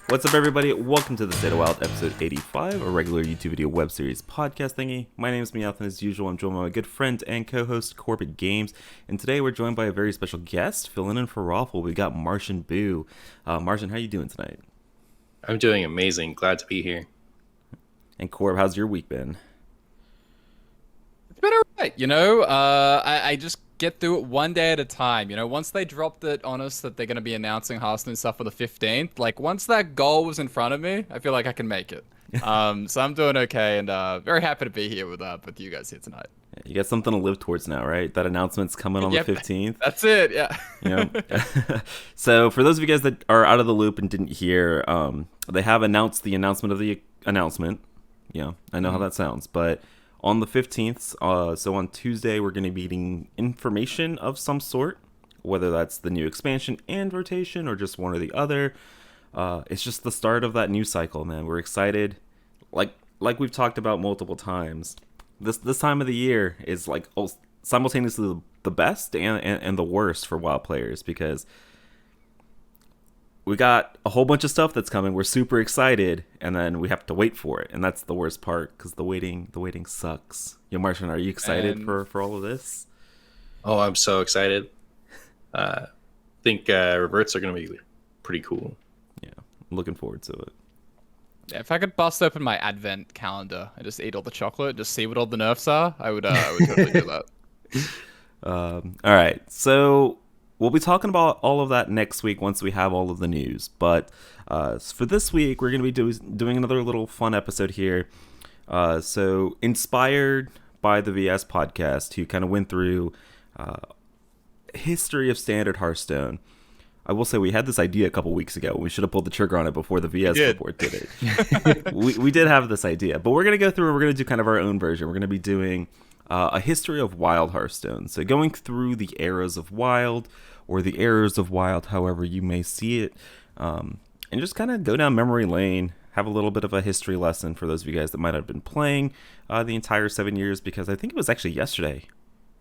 What's up, everybody? Welcome to the State of Wild, episode 85, a regular YouTube video web series podcast thingy. My name is Meowth, and as usual, I'm joined by my good friend and co-host, Corbettgames. And today we're joined by a very special guest, filling in for Roffle. We've got MartianBuu. Martian, how you doing tonight? I'm doing amazing. Glad to be here. And Corb, how's your week been? It's been alright, I just get through it one day at a time. Once they dropped it on us that they're going to be announcing Hearthstone stuff for the 15th, like once that goal was in front of me, I feel like I can make it. So I'm doing okay, and very happy to be here with you guys here tonight. You got something to live towards now, right? That announcement's coming on the 15th. That's it, yeah. So for those of you guys that are out of the loop and didn't hear, they have announced the announcement of the announcement. Yeah, I know how that sounds, but on the 15th, so on Tuesday, we're going to be getting information of some sort, whether that's the new expansion and rotation or just one or the other. It's just the start of that new cycle, man. We're excited. Like we've talked about multiple times, this time of the year is like simultaneously the best and the worst for WoW players, because we got a whole bunch of stuff that's coming. We're super excited, and then we have to wait for it, and that's the worst part, because the waiting sucks. Yo, Martian, are you excited for all of this? Oh, I'm so excited. I think reverts are going to be pretty cool. Yeah, I'm looking forward to it. Yeah, if I could bust open my advent calendar and just eat all the chocolate, just see what all the nerfs are, I would totally do that. All right, so we'll be talking about all of that next week once we have all of the news. But for this week, we're going to be doing another little fun episode here. So inspired by the VS podcast, who kind of went through history of standard Hearthstone. I will say we had this idea a couple weeks ago. We should have pulled the trigger on it before the VS report did it. we did have this idea, but we're going to go through and we're going to do kind of our own version. We're going to be doing a history of Wild Hearthstone. So going through the eras of Wild, or the eras of Wild, however you may see it, and just kind of go down memory lane, have a little bit of a history lesson for those of you guys that might have been playing the entire 7 years, because I think it was actually yesterday.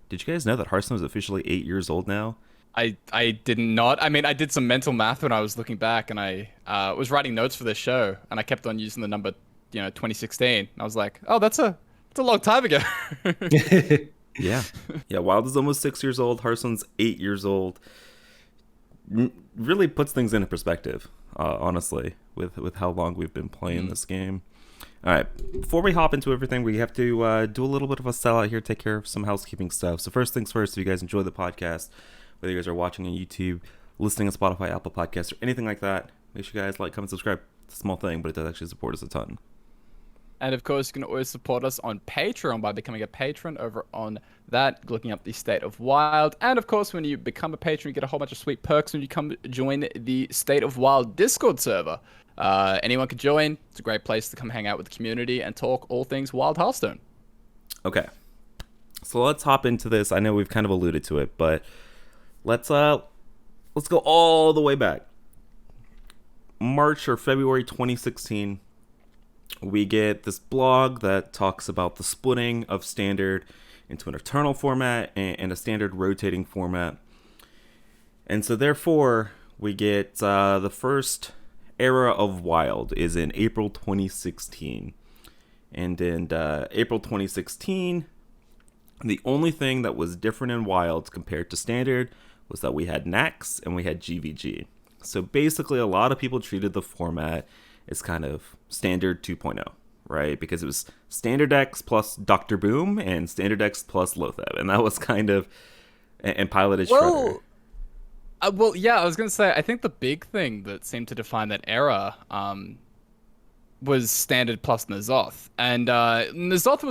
Did you guys know that Hearthstone is officially 8 years old now? I did not. I mean, I did some mental math when I was looking back, and I was writing notes for this show, and I kept on using the number, 2016. And I was like, oh, that's a long time ago. Yeah. Wild is almost 6 years old. Hearthstone's 8 years old. Really puts things into perspective, honestly, with how long we've been playing this game. All right, before we hop into everything, we have to do a little bit of a sellout here, take care of some housekeeping stuff. So first things first, if you guys enjoy the podcast, whether you guys are watching on YouTube, listening on Spotify, Apple Podcasts, or anything like that, make sure you guys like, comment, subscribe. It's a small thing, but it does actually support us a ton. And of course, you can always support us on Patreon by becoming a patron over on that, looking up the State of Wild. And of course, when you become a patron, you get a whole bunch of sweet perks when you come join the State of Wild Discord server. Anyone can join. It's a great place to come hang out with the community and talk all things Wild Hearthstone. Okay, so let's hop into this. I know we've kind of alluded to it, but let's go all the way back. March or February 2016. We get this blog that talks about the splitting of standard into an eternal format and a standard rotating format. And so therefore, we get the first era of Wild is in April 2016. And in April 2016, the only thing that was different in Wild compared to standard was that we had Nax and we had GVG. So basically, a lot of people treated the format as kind of standard 2.0, right? Because it was standard X plus Dr. Boom and standard X plus Lotheb, and that was kind of and piloted Shredder. Well, yeah, I was gonna say, I think the big thing that seemed to define that era was standard plus N'Zoth, and N'Zoth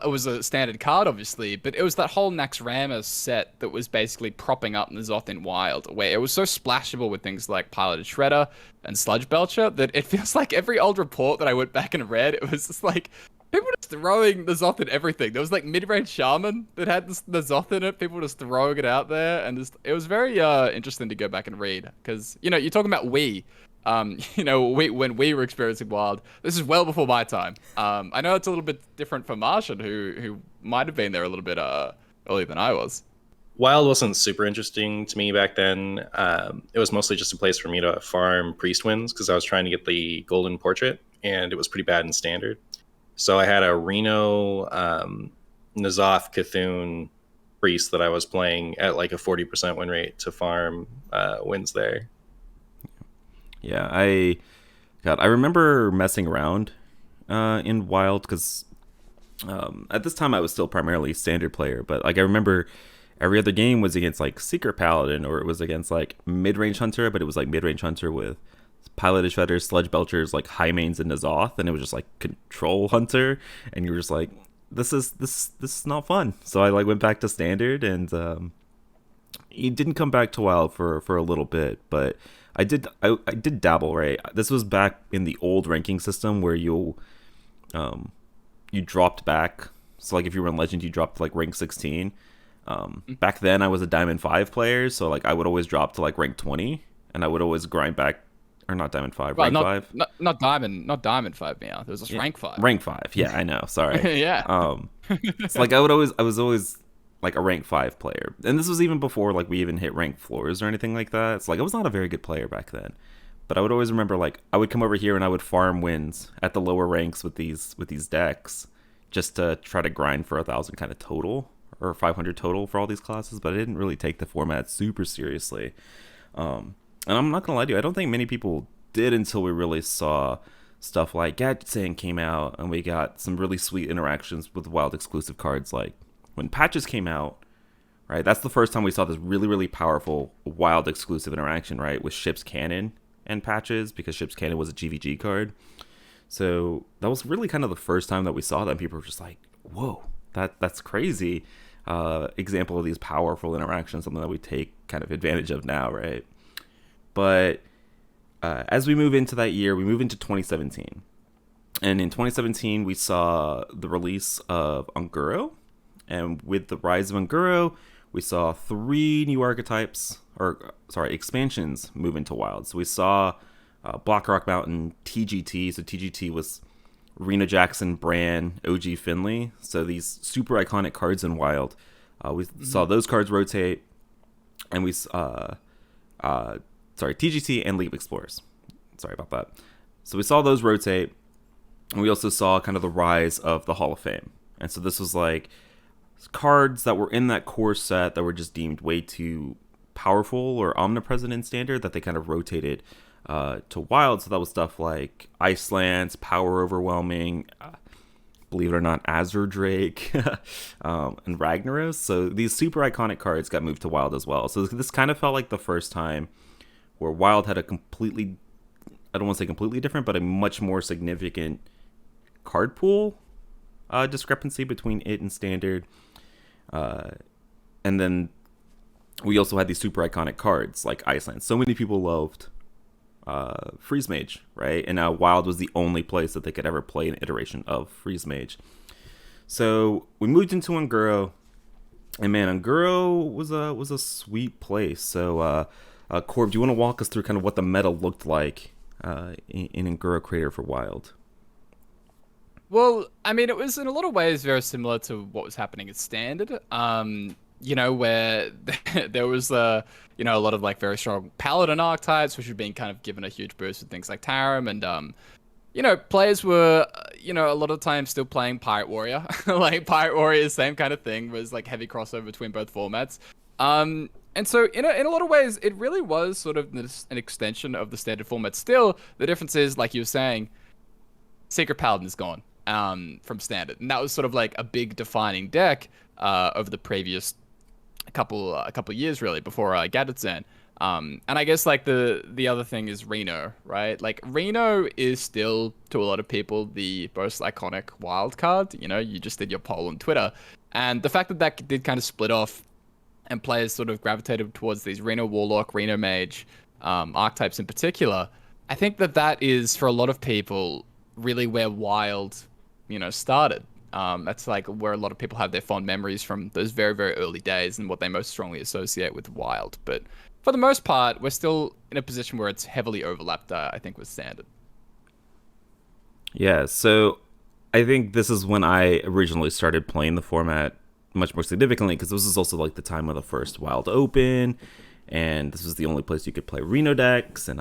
was a standard card, obviously, but it was that whole Naxxramas set that was basically propping up N'Zoth in Wild, where it was so splashable with things like Piloted Shredder and Sludge Belcher that it feels like every old report that I went back and read, it was just like people were just throwing N'Zoth in everything. There was like mid-range Shaman that had N'Zoth in it. People were just throwing it out there, and it was very interesting to go back and read, because you're talking about Wii. When we were experiencing Wild, this is well before my time. I know it's a little bit different for Martian, who might have been there a little bit earlier than I was. Wild wasn't super interesting to me back then. It was mostly just a place for me to farm priest wins because I was trying to get the golden portrait, and it was pretty bad in standard. So I had a Reno N'Zoth Cthulhu priest that I was playing at like a 40% win rate to farm wins there. Yeah, I remember messing around in Wild because at this time I was still primarily standard player, but like I remember every other game was against like Secret Paladin, or it was against like mid-range Hunter, but it was like mid-range Hunter with Piloted Shredders, Sludge Belchers, like High Mains and N'Zoth, and it was just like Control Hunter, and you were just like, this is not fun. So I like went back to standard, and he didn't come back to Wild for a little bit, but I did dabble, right? This was back in the old ranking system where you dropped back. So like if you were in Legend, you dropped to like rank 16. Back then I was a Diamond 5 player, so like I would always drop to like rank 20, and I would always grind back, or not Diamond 5, Well, rank 5. Not Diamond 5 now. There was just rank 5. Rank 5. Yeah, I know. Sorry. Yeah. So like I was always like a rank 5 player. And this was even before like we even hit rank floors or anything like that. It's like I was not a very good player back then. But I would always remember like I would come over here and I would farm wins at the lower ranks with these decks just to try to grind for 1,000 kind of total, or 500 total for all these classes, but I didn't really take the format super seriously. And I'm not gonna lie to you, I don't think many people did until we really saw stuff like Gadget came out, and we got some really sweet interactions with Wild exclusive cards. Like when Patches came out, right? That's the first time we saw this really, really powerful Wild exclusive interaction, right? With Ship's Cannon and Patches, because Ship's Cannon was a GVG card. So that was really kind of the first time that we saw that, and people were just like, whoa, that's crazy. Example of these powerful interactions, something that we take kind of advantage of now, right? But as we move into that year, we move into 2017. And in 2017, we saw the release of Unguro. And with the rise of Unguro, we saw 3 new archetypes, expansions move into Wild. So we saw Black Rock Mountain TGT. So TGT was Rena Jackson, Bran, OG Finley. So these super iconic cards in Wild. We saw those cards rotate. And we TGT and Leap Explorers. Sorry about that. So we saw those rotate, and we also saw kind of the rise of the Hall of Fame. And so this was like cards that were in that core set that were just deemed way too powerful or omnipresent in standard, that they kind of rotated to Wild. So that was stuff like Ice Lance, Power Overwhelming, believe it or not, Azure Drake, and Ragnaros. So these super iconic cards got moved to Wild as well. So this kind of felt like the first time where Wild had a completely, I don't want to say completely different, but a much more significant card pool discrepancy between it and standard. And then we also had these super iconic cards like Iceland. So many people loved Freeze Mage, right? And now Wild was the only place that they could ever play an iteration of Freeze Mage. So we moved into Unguro, and man, Unguro was a sweet place. So Corb, do you want to walk us through kind of what the meta looked like in Unguro Creator for Wild? Well, I mean, it was in a lot of ways very similar to what was happening at Standard. Where there was a lot of like very strong Paladin archetypes, which were being kind of given a huge boost with things like Tarim, and players were a lot of times still playing Pirate Warrior. Like Pirate Warrior, same kind of thing, was like heavy crossover between both formats. And so in a lot of ways, it really was sort of an extension of the standard format. Still, the difference is, like you were saying, Secret Paladin is gone from standard, and that was sort of like a big defining deck over the previous couple years, really, before Gadgetzan. And I guess like the other thing is Reno, right? Like Reno is still, to a lot of people, the most iconic wild card. You just did your poll on Twitter, and the fact that did kind of split off, and players sort of gravitated towards these Reno Warlock, Reno Mage archetypes in particular, I think that is, for a lot of people, really where Wild, started. That's like where a lot of people have their fond memories from those very, very early days and what they most strongly associate with Wild. But for the most part, we're still in a position where it's heavily overlapped, I think, with Standard. Yeah, so I think this is when I originally started playing the format much more significantly because this was also like the time of the first Wild Open, and this was the only place you could play Reno decks. And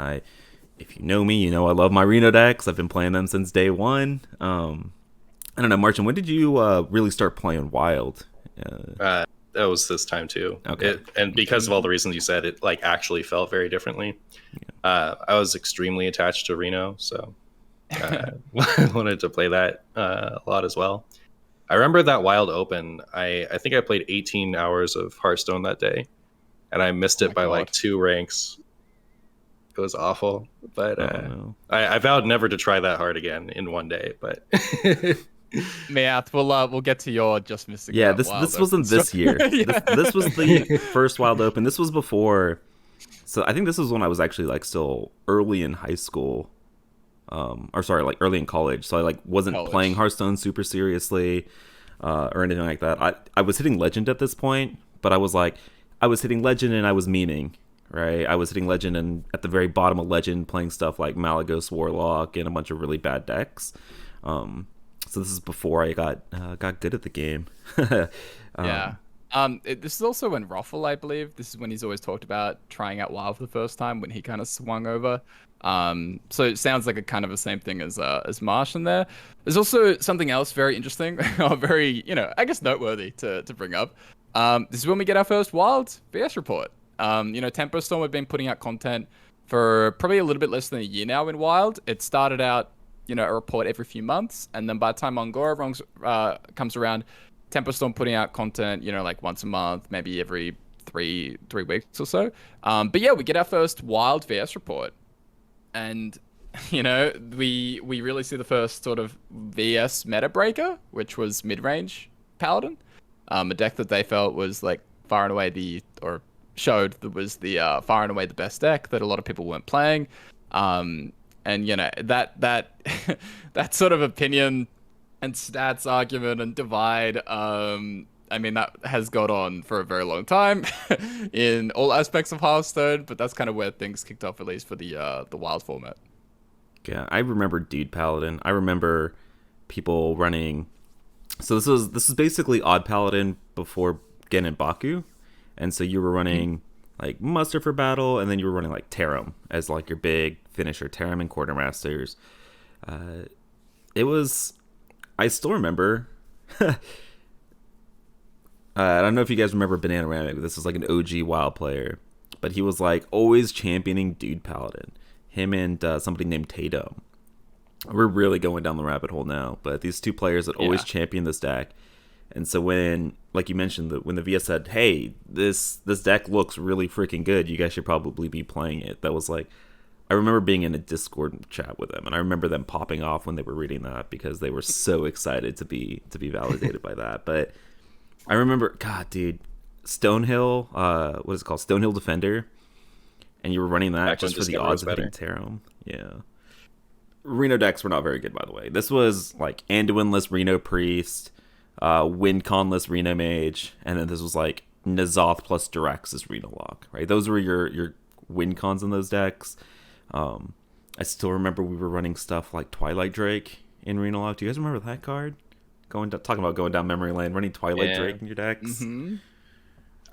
if you know me, you know I love my Reno decks. I've been playing them since day one. I don't know, Martian, when did you really start playing Wild? That was this time too. Okay. And because of all the reasons you said, it like actually felt very differently. I was extremely attached to Reno, so wanted to play that a lot as well. I remember that Wild Open. I think I played 18 hours of Hearthstone that day, and I missed it by like 2 ranks. It was awful, but I vowed never to try that hard again in one day. But Meowth, we'll get to your just missing. Yeah, this wasn't this year. Yeah. This was the first Wild Open. This was before. So I think this was when I was actually like still early in high school, or sorry, like early in college. So I like wasn't playing Hearthstone super seriously, or anything like that. I was hitting Legend at this point, but I was hitting Legend and I was memeing, right? I was hitting Legend and at the very bottom of Legend playing stuff like Malagos Warlock and a bunch of really bad decks. So this is before I got good at the game. Yeah. This is also when Roffle, I believe. This is when he's always talked about trying out WoW for the first time when he kind of swung over. So it sounds like a kind of the same thing as Martian there. There's also something else very interesting, or very, I guess noteworthy to bring up. This is when we get our first Wild VS report. Tempo Storm have been putting out content for probably a little bit less than a year now in Wild. It started out a report every few months, and then by the time Mongora comes around, Tempo Storm putting out content, like once a month, maybe every three weeks or so. But yeah, we get our first Wild VS report, and we really see the first sort of VS meta breaker, which was mid-range Paladin, a deck that they felt was like far and away showed that was the far and away the best deck that a lot of people weren't playing. And that that sort of opinion and stats argument and divide, that has gone on for a very long time in all aspects of Hearthstone, but that's kind of where things kicked off, at least for the Wild format. Yeah, I remember Dude Paladin. I remember people running. So this is basically Odd Paladin before Gen and Baku, and so you were running like Muster for Battle, and then you were running like Tarim as like your big finisher, Tarim and Quartermasters. I still remember. I don't know if you guys remember Bananaramic. This was like an OG WoW player, but he was like always championing Dude Paladin. Him and somebody named Tatum. We're really going down the rabbit hole now, but these two players that always champion this deck. And so when, like you mentioned, when the VS said, "Hey, this deck looks really freaking good. You guys should probably be playing it," that was like, I remember being in a Discord chat with them, and I remember them popping off when they were reading that because they were so excited to be validated by that. But I remember, God, dude, Stonehill, what is it called? Stonehill Defender, and you were running that just for the odds of hitting Tarim. Yeah. Reno decks were not very good, by the way. This was like Anduin-less Reno Priest, WinCon-less Reno Mage, and then this was like N'Zoth plus Dirax's Reno Lock, right? Those were your WinCons in those decks. I still remember we were running stuff like Twilight Drake in Reno Lock. Do you guys remember that card? Talking about going down memory lane, running Twilight Drake in your decks. Mm-hmm.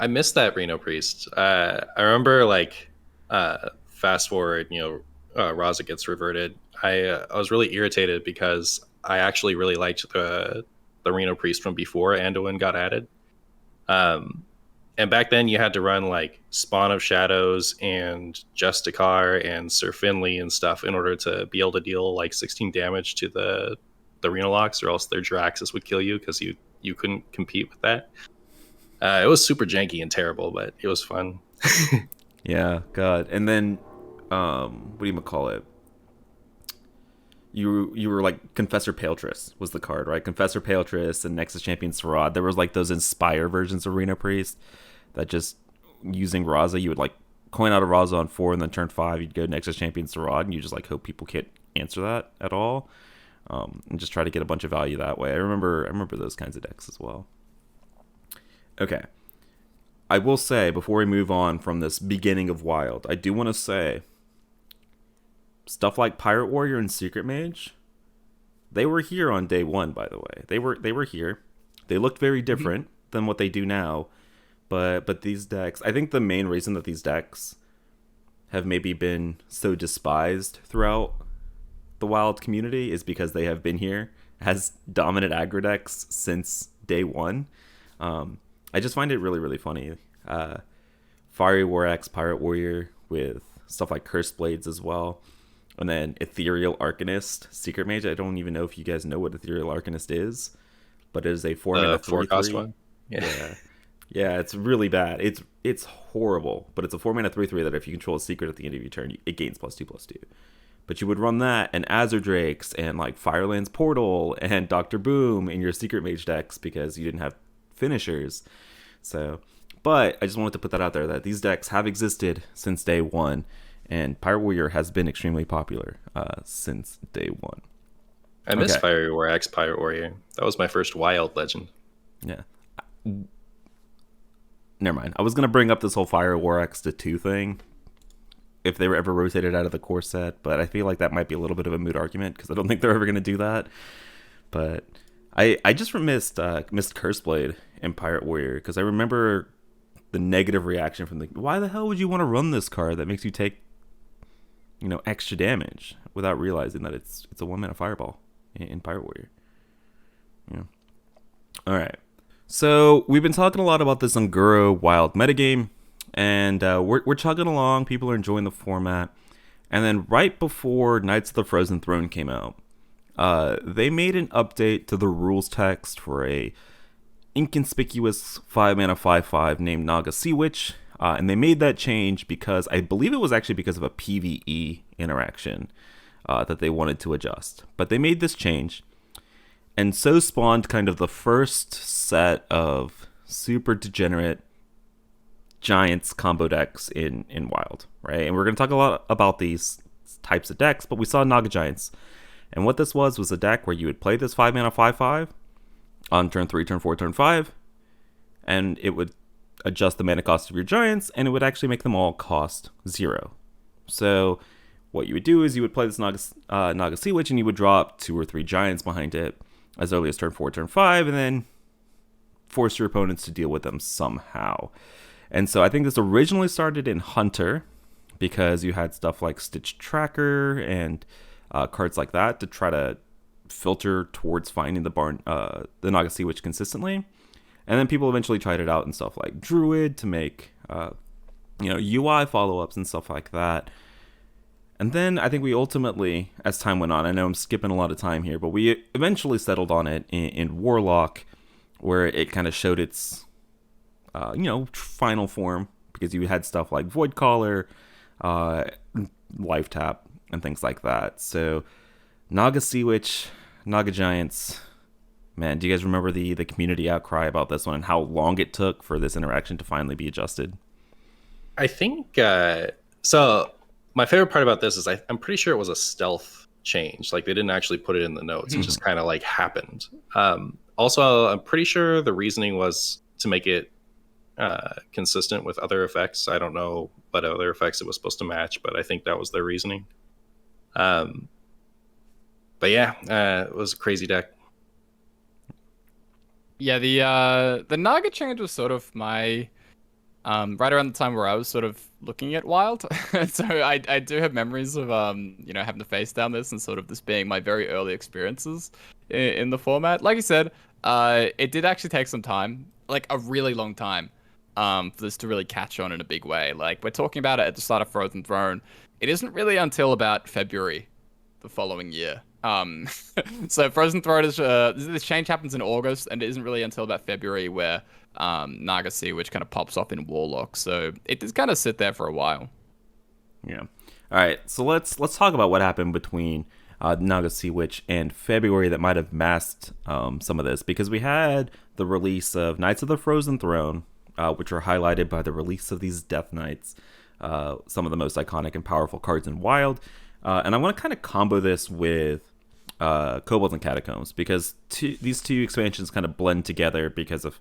I missed that Reno Priest. I remember like fast forward, Raza gets reverted. I was really irritated because I actually really liked the Reno Priest from before Anduin got added. And back then you had to run like Spawn of Shadows and Justicar and Sir Finley and stuff in order to be able to deal like 16 damage to the Reno Locks, or else their Draxus would kill you because you couldn't compete with that. It was super janky and terrible, but it was fun. Yeah, God. And then, what do you call it? You were like Confessor Paletress was the card, right? Confessor Paletress and Nexus Champion Sarad. There was like those Inspire versions of Reno Priest that just using Raza, you would like coin out a Raza on 4, and then turn 5 you'd go Nexus Champion Sarad, and you just like hope people can't answer that at all, and just try to get a bunch of value that way. I remember those kinds of decks as well. Okay, I will say before we move on from this beginning of Wild, I do want to say stuff like Pirate Warrior and Secret Mage, they were here on day one, by the way. They were here. They looked very different. than what they do now. But these decks, I think the main reason that these decks have maybe been so despised throughout the Wild community is because they have been here as dominant aggro decks since day one. I just find it really, really funny. Fiery War Axe, Pirate Warrior with stuff like Cursed Blades as well. And then Ethereal Arcanist, Secret Mage. I don't even know if you guys know what Ethereal Arcanist is, but it is a 4-mana 4-cost one. Yeah, it's really bad. It's horrible, but it's a 4-mana 3/3 that if you control a secret at the end of your turn, it gains +2/+2. But you would run that and Azure Drakes and like Firelands Portal and Dr. Boom in your Secret Mage decks because you didn't have finishers. So, but I just wanted to put that out there that these decks have existed since day one, and Pirate Warrior has been extremely popular since day one. I miss Fiery War Axe Pirate Warrior. That was my first Wild legend. Yeah. Never mind. I was going to bring up this whole Fire War X to 2 thing if they were ever rotated out of the core set, but I feel like that might be a little bit of a moot argument because I don't think they're ever going to do that. But I just missed Cursed Blade in Pirate Warrior because I remember the negative reaction from why the hell would you want to run this card that makes you take, extra damage without realizing that it's a 1-mana fireball in Pirate Warrior. All right. So we've been talking a lot about this Unguro Wild metagame, and we're chugging along. People are enjoying the format. And then right before Knights of the Frozen Throne came out, they made an update to the rules text for a inconspicuous 5-mana 5/5 named Naga Sea Witch. And they made that change because I believe it was actually because of a PvE interaction that they wanted to adjust. But they made this change. And so spawned kind of the first set of super degenerate Giants combo decks in Wild, right? And we're going to talk a lot about these types of decks, but we saw Naga Giants. And what this was a deck where you would play this 5-mana 5/5 on turn 3, turn 4, turn 5, and it would adjust the mana cost of your Giants, and it would actually make them all cost 0. So what you would do is you would play this Naga Sea Witch, and you would drop 2 or 3 Giants behind it as early as turn 4, turn 5, and then force your opponents to deal with them somehow. And so I think this originally started in Hunter because you had stuff like Stitch Tracker and cards like that to try to filter towards finding the Naga Sea Witch consistently. And then people eventually tried it out in stuff like Druid to make UI follow-ups and stuff like that. And then I think we ultimately, as time went on, I know I'm skipping a lot of time here, but we eventually settled on it in Warlock, where it kind of showed its, final form, because you had stuff like Void Caller, Life Tap, and things like that. So Naga Sea Witch, Naga Giants, man, do you guys remember the community outcry about this one and how long it took for this interaction to finally be adjusted? I think, so my favorite part about this is I'm pretty sure it was a stealth change. Like, they didn't actually put it in the notes. It just kind of happened. Also, I'm pretty sure the reasoning was to make it consistent with other effects. I don't know what other effects it was supposed to match, but I think that was their reasoning. But yeah, it was a crazy deck. Yeah, the Naga change was sort of my right around the time where I was sort of looking at Wild. So I do have memories of having to face down this and sort of this being my very early experiences in the format. Like you said, it did actually take some time, like a really long time, for this to really catch on in a big way. Like, we're talking about it at the start of Frozen Throne. It isn't really until about February the following year. So Frozen Throne is this change happens in August, and it isn't really until about February where Naga Sea Witch kind of pops off in Warlock. So it does kind of sit there for a while. Yeah. All right. So let's talk about what happened between Naga Sea Witch and February that might have masked some of this, because we had the release of Knights of the Frozen Throne, which are highlighted by the release of these Death Knights, some of the most iconic and powerful cards in Wild. And I want to kind of combo this with Cobalts and Catacombs, because these two expansions kind of blend together because of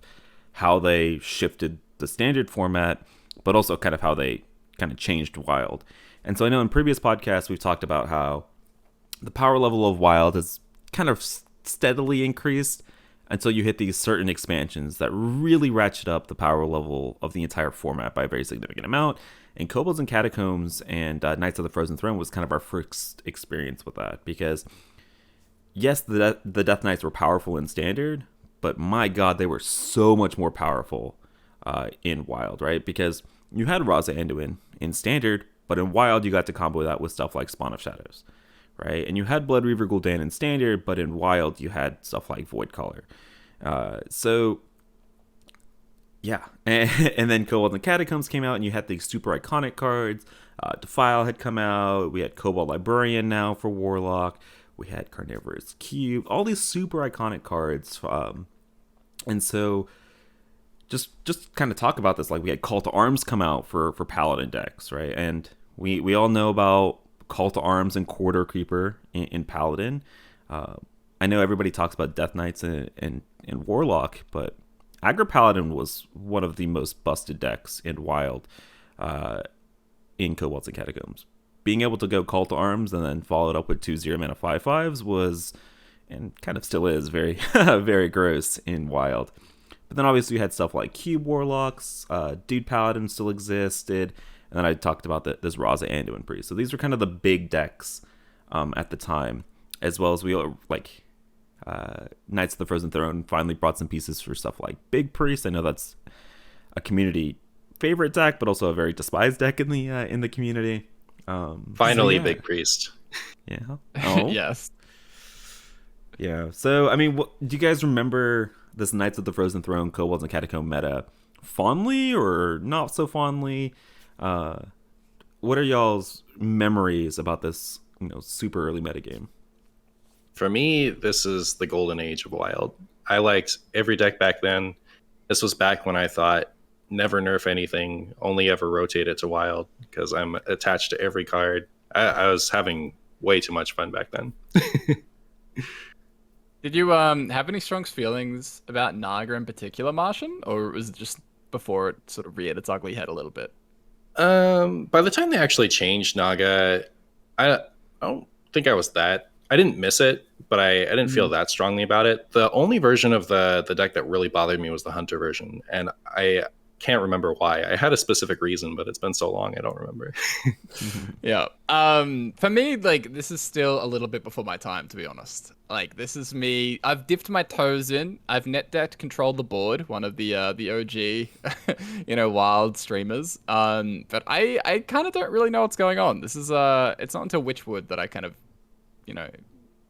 how they shifted the standard format, but also kind of how they kind of changed Wild. And so I know in previous podcasts we've talked about how the power level of Wild has kind of steadily increased until you hit these certain expansions that really ratchet up the power level of the entire format by a very significant amount. And Cobalts and Catacombs and Knights of the Frozen Throne was kind of our first experience with that, because yes, the Death Knights were powerful in Standard, but my god, they were so much more powerful in Wild, right? Because you had Raza Anduin in Standard, but in Wild you got to combo that with stuff like Spawn of Shadows, right? And you had Blood Reaver Gul'dan in Standard, but in Wild you had stuff like Void Caller. So yeah, and then Cobalts and Catacombs came out, and you had these super iconic cards. Defile had come out. We had Cobalt Librarian now for Warlock. We had Carnivorous Cube. All these super iconic cards. And so just kind of talk about this. Like, we had Call to Arms come out for Paladin decks, right? And we all know about Call to Arms and Corridor Creeper in Paladin. I know everybody talks about Death Knights and Warlock, but Aggro Paladin was one of the most busted decks in Wild in Cobalts and Catacombs. Being able to go Call to Arms and then follow it up with 2 0-mana 5/5s was, and kind of still is, very, very gross in Wild. But then obviously you had stuff like Cube Warlocks, Dude Paladin still existed, and then I talked about this Raza Anduin Priest. So these were kind of the big decks at the time, as well as Knights of the Frozen Throne finally brought some pieces for stuff like Big Priest. I know that's a community favorite deck, but also a very despised deck in the community. Finally, so, yeah. Big Priest. Yeah. Oh. Yes. Yeah. So, I mean, do you guys remember this Knights of the Frozen Throne, Cobalts and Catacomb meta fondly or not so fondly? What are y'all's memories about this, super early metagame? For me, this is the golden age of Wild. I liked every deck back then. This was back when I thought never nerf anything, only ever rotate it to Wild, because I'm attached to every card. I was having way too much fun back then. Did you have any strong feelings about Naga in particular, Martian, or was it just before it sort of reared its ugly head a little bit? By the time they actually changed Naga, I don't think I was that. I didn't miss it, but I didn't feel that strongly about it. The only version of the deck that really bothered me was the Hunter version, and I can't remember why. I had a specific reason, but it's been so long I don't remember. Yeah. For me, like, this is still a little bit before my time, to be honest. Like, this is me. I've dipped my toes in. I've net decked Control the Board, one of the OG, Wild streamers. But I kind of don't really know what's going on. This is it's not until Witchwood that I kind of,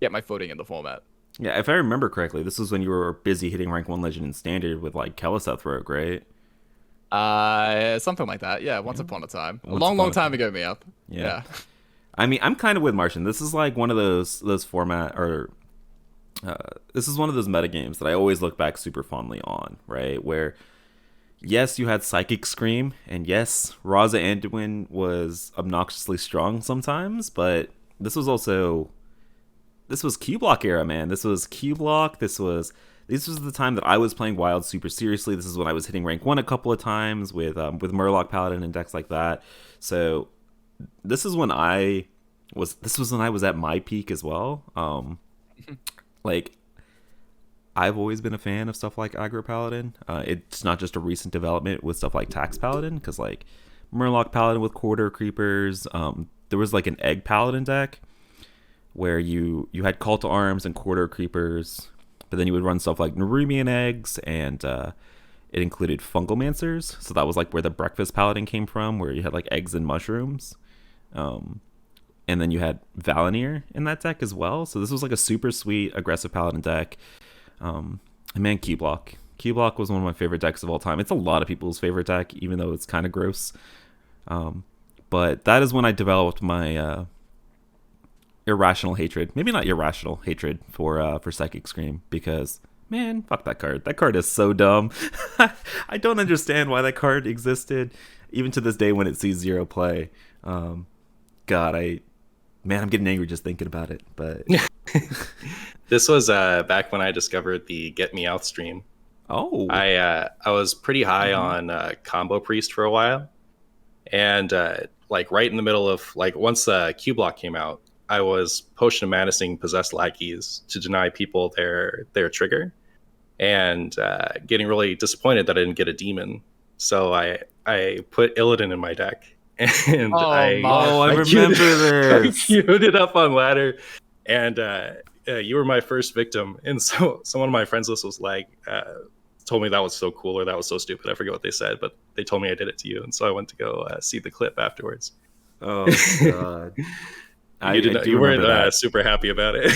get my footing in the format. Yeah, if I remember correctly, this was when you were busy hitting rank 1 legend in Standard with like Keleseth Rogue, right? Something like that. Yeah, once upon a time. A long time ago, me up. Yeah. I mean, I'm kind of with Martian. This is like one of those format, or this is one of those metagames that I always look back super fondly on, right? Where, yes, you had Psychic Scream, and yes, Raza Anduin was obnoxiously strong sometimes, but this was Q-Block era, man. This was Q-Block. This was the time that I was playing Wild super seriously. This is when I was hitting rank 1 a couple of times with Murloc Paladin and decks like that. So this was when I was at my peak as well. Like, I've always been a fan of stuff like Aggro Paladin. It's not just a recent development with stuff like Tax Paladin, because like Murloc Paladin with Corridor Creepers. There was like an Egg Paladin deck where you had Call to Arms and Corridor Creepers, but then you would run stuff like Nerubian Eggs, and it included Fungalmancers. So that was like where the Breakfast Paladin came from, where you had like eggs and mushrooms. And then you had Valinir in that deck as well. So this was like a super sweet, aggressive Paladin deck. And man, Q-Block. Q-Block was one of my favorite decks of all time. It's a lot of people's favorite deck, even though it's kind of gross. But that is when I developed my irrational hatred, maybe not irrational hatred, for Psychic Scream, because man, fuck that card. That card is so dumb. I don't understand why that card existed, even to this day when it sees 0 play. I'm getting angry just thinking about it. But this was back when I discovered the Get Me Out stream. Oh, I was pretty high on Combo Priest for a while, and like right in the middle of once Q-Block came out, I was Potion of Madnessing Possessed Lackeys to deny people their trigger. and getting really disappointed that I didn't get a demon. So I put Illidan in my deck, and Oh, Mark. Oh, I remember I this. queued it up on ladder, and you were my first victim. And so one of my friends list was like, told me that was so cool or that was so stupid. I forget what they said, but they told me I did it to you, and so I went to go see the clip afterwards. Oh God. You weren't super happy about it.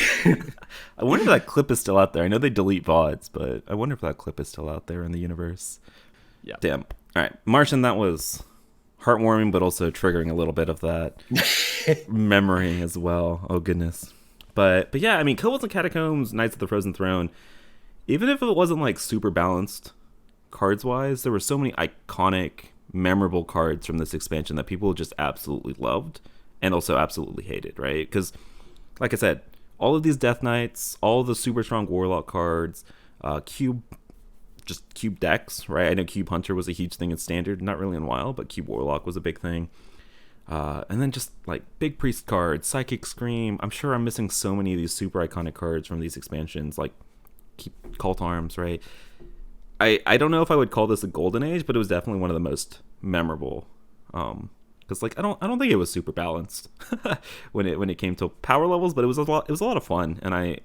I wonder if that clip is still out there. I know they delete VODs, but I wonder if that clip is still out there in the universe. Yeah. Damn. All right, Martian, that was heartwarming, but also triggering a little bit of that memory as well. Oh goodness. But yeah, I mean, Cobalts and Catacombs, Knights of the Frozen Throne. Even if it wasn't like super balanced cards wise, there were so many iconic, memorable cards from this expansion that people just absolutely loved and also absolutely hated, right? Because, like I said, all of these Death Knights, all of the super strong Warlock cards, cube decks, right? I know Cube Hunter was a huge thing in Standard, not really in Wild, but Cube Warlock was a big thing. And then just like Big Priest cards, Psychic Scream. I'm sure I'm missing so many of these super iconic cards from these expansions, like Call to Arms, right? I don't know if I would call this a golden age, but it was definitely one of the most memorable. Because like I don't think it was super balanced when it came to power levels, but it was a lot of fun, and I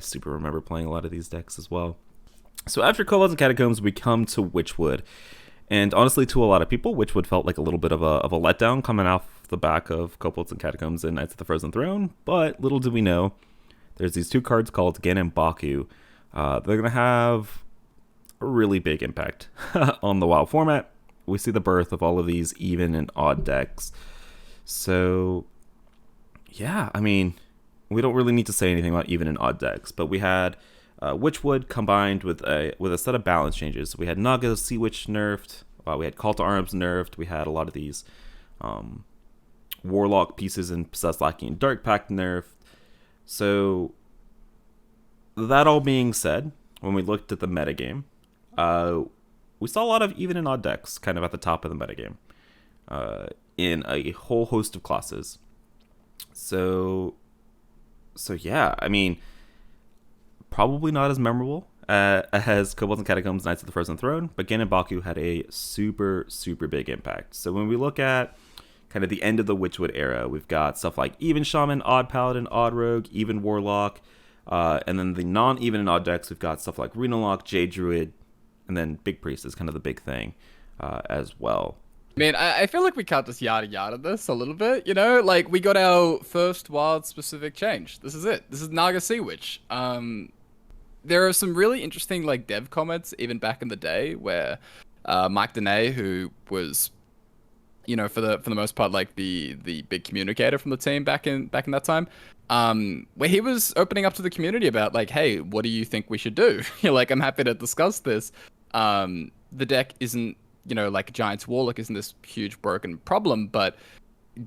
super remember playing a lot of these decks as well. So after Cobalts and Catacombs, we come to Witchwood, and honestly, to a lot of people, Witchwood felt like a little bit of a letdown coming off the back of Cobalts and Catacombs and Knights of the Frozen Throne. But little did we know, there's these two cards called Gen and Baku. They're gonna have a really big impact on the Wild format. We see the birth of all of these even and odd decks. So yeah, I mean, we don't really need to say anything about even and odd decks, but we had Witchwood combined with a set of balance changes. We had Naga Sea Witch nerfed. We had Call to Arms nerfed. We had a lot of these Warlock pieces in Possessed, Lackey, and Dark Pact nerfed. So that all being said, when we looked at the metagame, we saw a lot of even and odd decks kind of at the top of the metagame in a whole host of classes. So yeah, I mean, probably not as memorable as Cobalts and Catacombs, Knights of the Frozen Throne, but Gen and Baku had a super, super big impact. So when we look at kind of the end of the Witchwood era, we've got stuff like Even Shaman, Odd Paladin, Odd Rogue, Even Warlock, and then the non-even and odd decks, we've got stuff like Renalock, Jade Druid, and then Big Priest is kind of the big thing as well. I mean, I feel like we can't just yada this a little bit, you know? Like, we got our first Wild-specific change. This is it. This is Naga Sea Witch. There are some really interesting, like, dev comments, even back in the day, where Mike Dene, who was, you know, for the most part, like, the big communicator from the team back in that time, where he was opening up to the community about, like, hey, what do you think we should do? You're like, I'm happy to discuss this. The deck isn't, you know, like Giants Warlock isn't this huge broken problem, but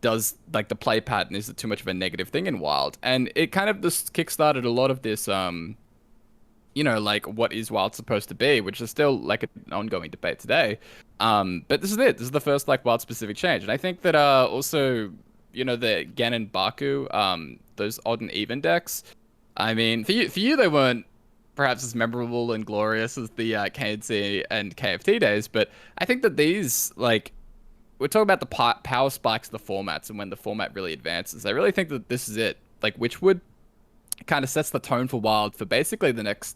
does, like, the play pattern, is it too much of a negative thing in Wild? And it kind of just kickstarted a lot of this, you know, like, what is Wild supposed to be, which is still, like, an ongoing debate today. But this is it. This is the first, like, Wild-specific change. And I think that also, you know, the Gen and Baku, those odd and even decks, I mean, for you they weren't perhaps as memorable and glorious as the KNC and KFT days, but I think that these, like, we're talking about the power spikes of the formats and when the format really advances. I really think that this is it. Like, Witchwood kind of sets the tone for Wild for basically the next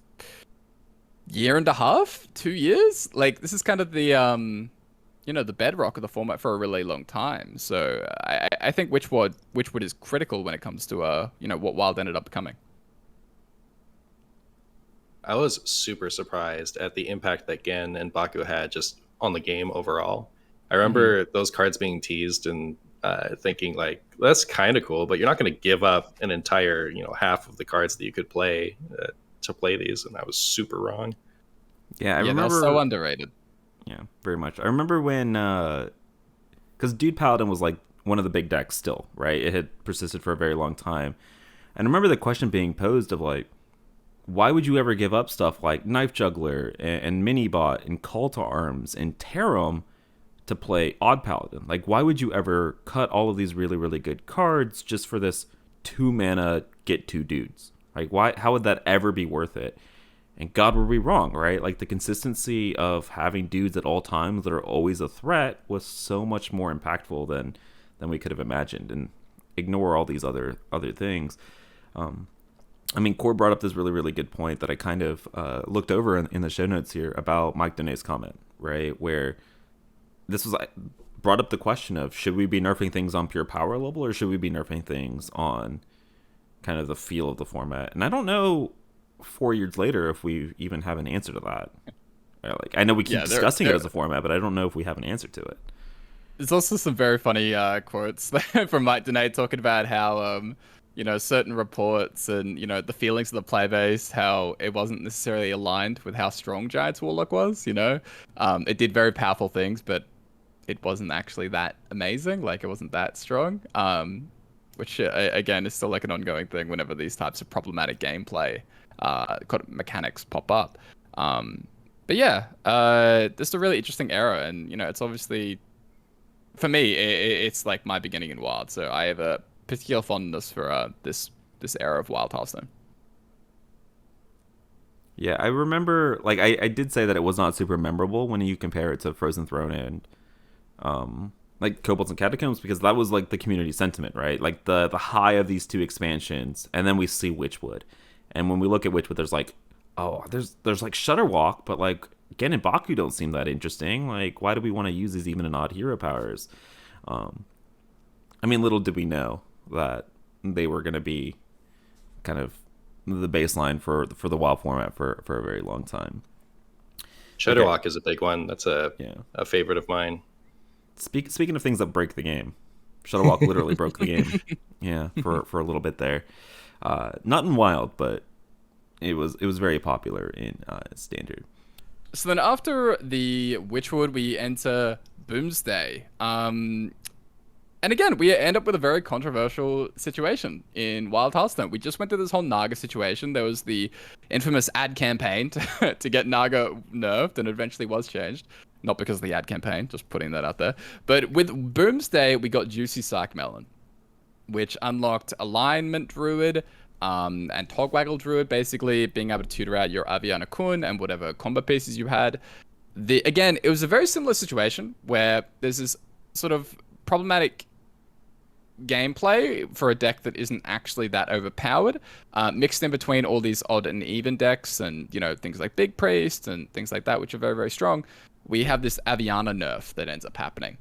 year and a half, 2 years. Like, this is kind of the you know, the bedrock of the format for a really long time. So I think Witchwood is critical when it comes to you know, what Wild ended up becoming. I was super surprised at the impact that Gen and Baku had just on the game overall. I remember those cards being teased and thinking, like, that's kind of cool, but you're not going to give up an entire, you know, half of the cards that you could play to play these, and I was super wrong. Yeah, I remember. They're so underrated. Yeah, very much. I remember when, because Dude Paladin was like one of the big decks still, right? It had persisted for a very long time, and I remember the question being posed of, like, why would you ever give up stuff like Knife Juggler and Minibot and Call to Arms and Tarum to play Odd Paladin? Like, why would you ever cut all of these really, really good cards just for this 2 mana get 2 dudes? Like, why? How would that ever be worth it? And God, were we wrong, right? Like the consistency of having dudes at all times that are always a threat was so much more impactful than we could have imagined. And ignore all these other things. I mean, Core brought up this really, really good point that I kind of looked over in the show notes here about Mike Donet's comment, right? Where this was brought up the question of, should we be nerfing things on pure power level, or should we be nerfing things on kind of the feel of the format? And I don't know 4 years later if we even have an answer to that. Like, I know we keep discussing it as a format, but I don't know if we have an answer to it. There's also some very funny quotes from Mike Donet talking about how certain reports and the feelings of the player base, how it wasn't necessarily aligned with how strong Giants Warlock was. It did very powerful things, but it wasn't actually that amazing. Like, it wasn't that strong. Which again is still like an ongoing thing whenever these types of problematic gameplay mechanics pop up. But yeah, this is a really interesting era, and it's obviously, for me, it's like my beginning in Wild, so I have a particular fondness for this era of Wild Hearthstone. Yeah, I remember, like, I did say that it was not super memorable when you compare it to Frozen Throne and like Cobalts and Catacombs, because that was like the community sentiment, right? Like the high of these two expansions, and then we see Witchwood, and when we look at Witchwood, there's like, oh, there's like Shutterwalk, but like Gen and Baku don't seem that interesting. Like, why do we want to use these even in odd hero powers? I mean, little did we know that they were going to be kind of the baseline for the WoW format for a very long time. Shutterwalk is a big one. That's a favorite of mine. Speaking of things that break the game, Shutterwalk literally broke the game. Yeah, for a little bit there. Not in Wild, but it was very popular in Standard. So then after the Witchwood, we enter Boomsday. And again, we end up with a very controversial situation in Wild Hearthstone. We just went through this whole Naga situation. There was the infamous ad campaign to get Naga nerfed, and eventually was changed. Not because of the ad campaign, just putting that out there. But with Boomsday, we got Juicy Psych Melon, which unlocked Alignment Druid and Togwaggle Druid, basically being able to tutor out your Aviana Kun and whatever combo pieces you had. Again, it was a very similar situation where there's this sort of problematic gameplay for a deck that isn't actually that overpowered, mixed in between all these odd and even decks and things like Big Priest and things like that, which are very, very strong. We have this Aviana nerf that ends up happening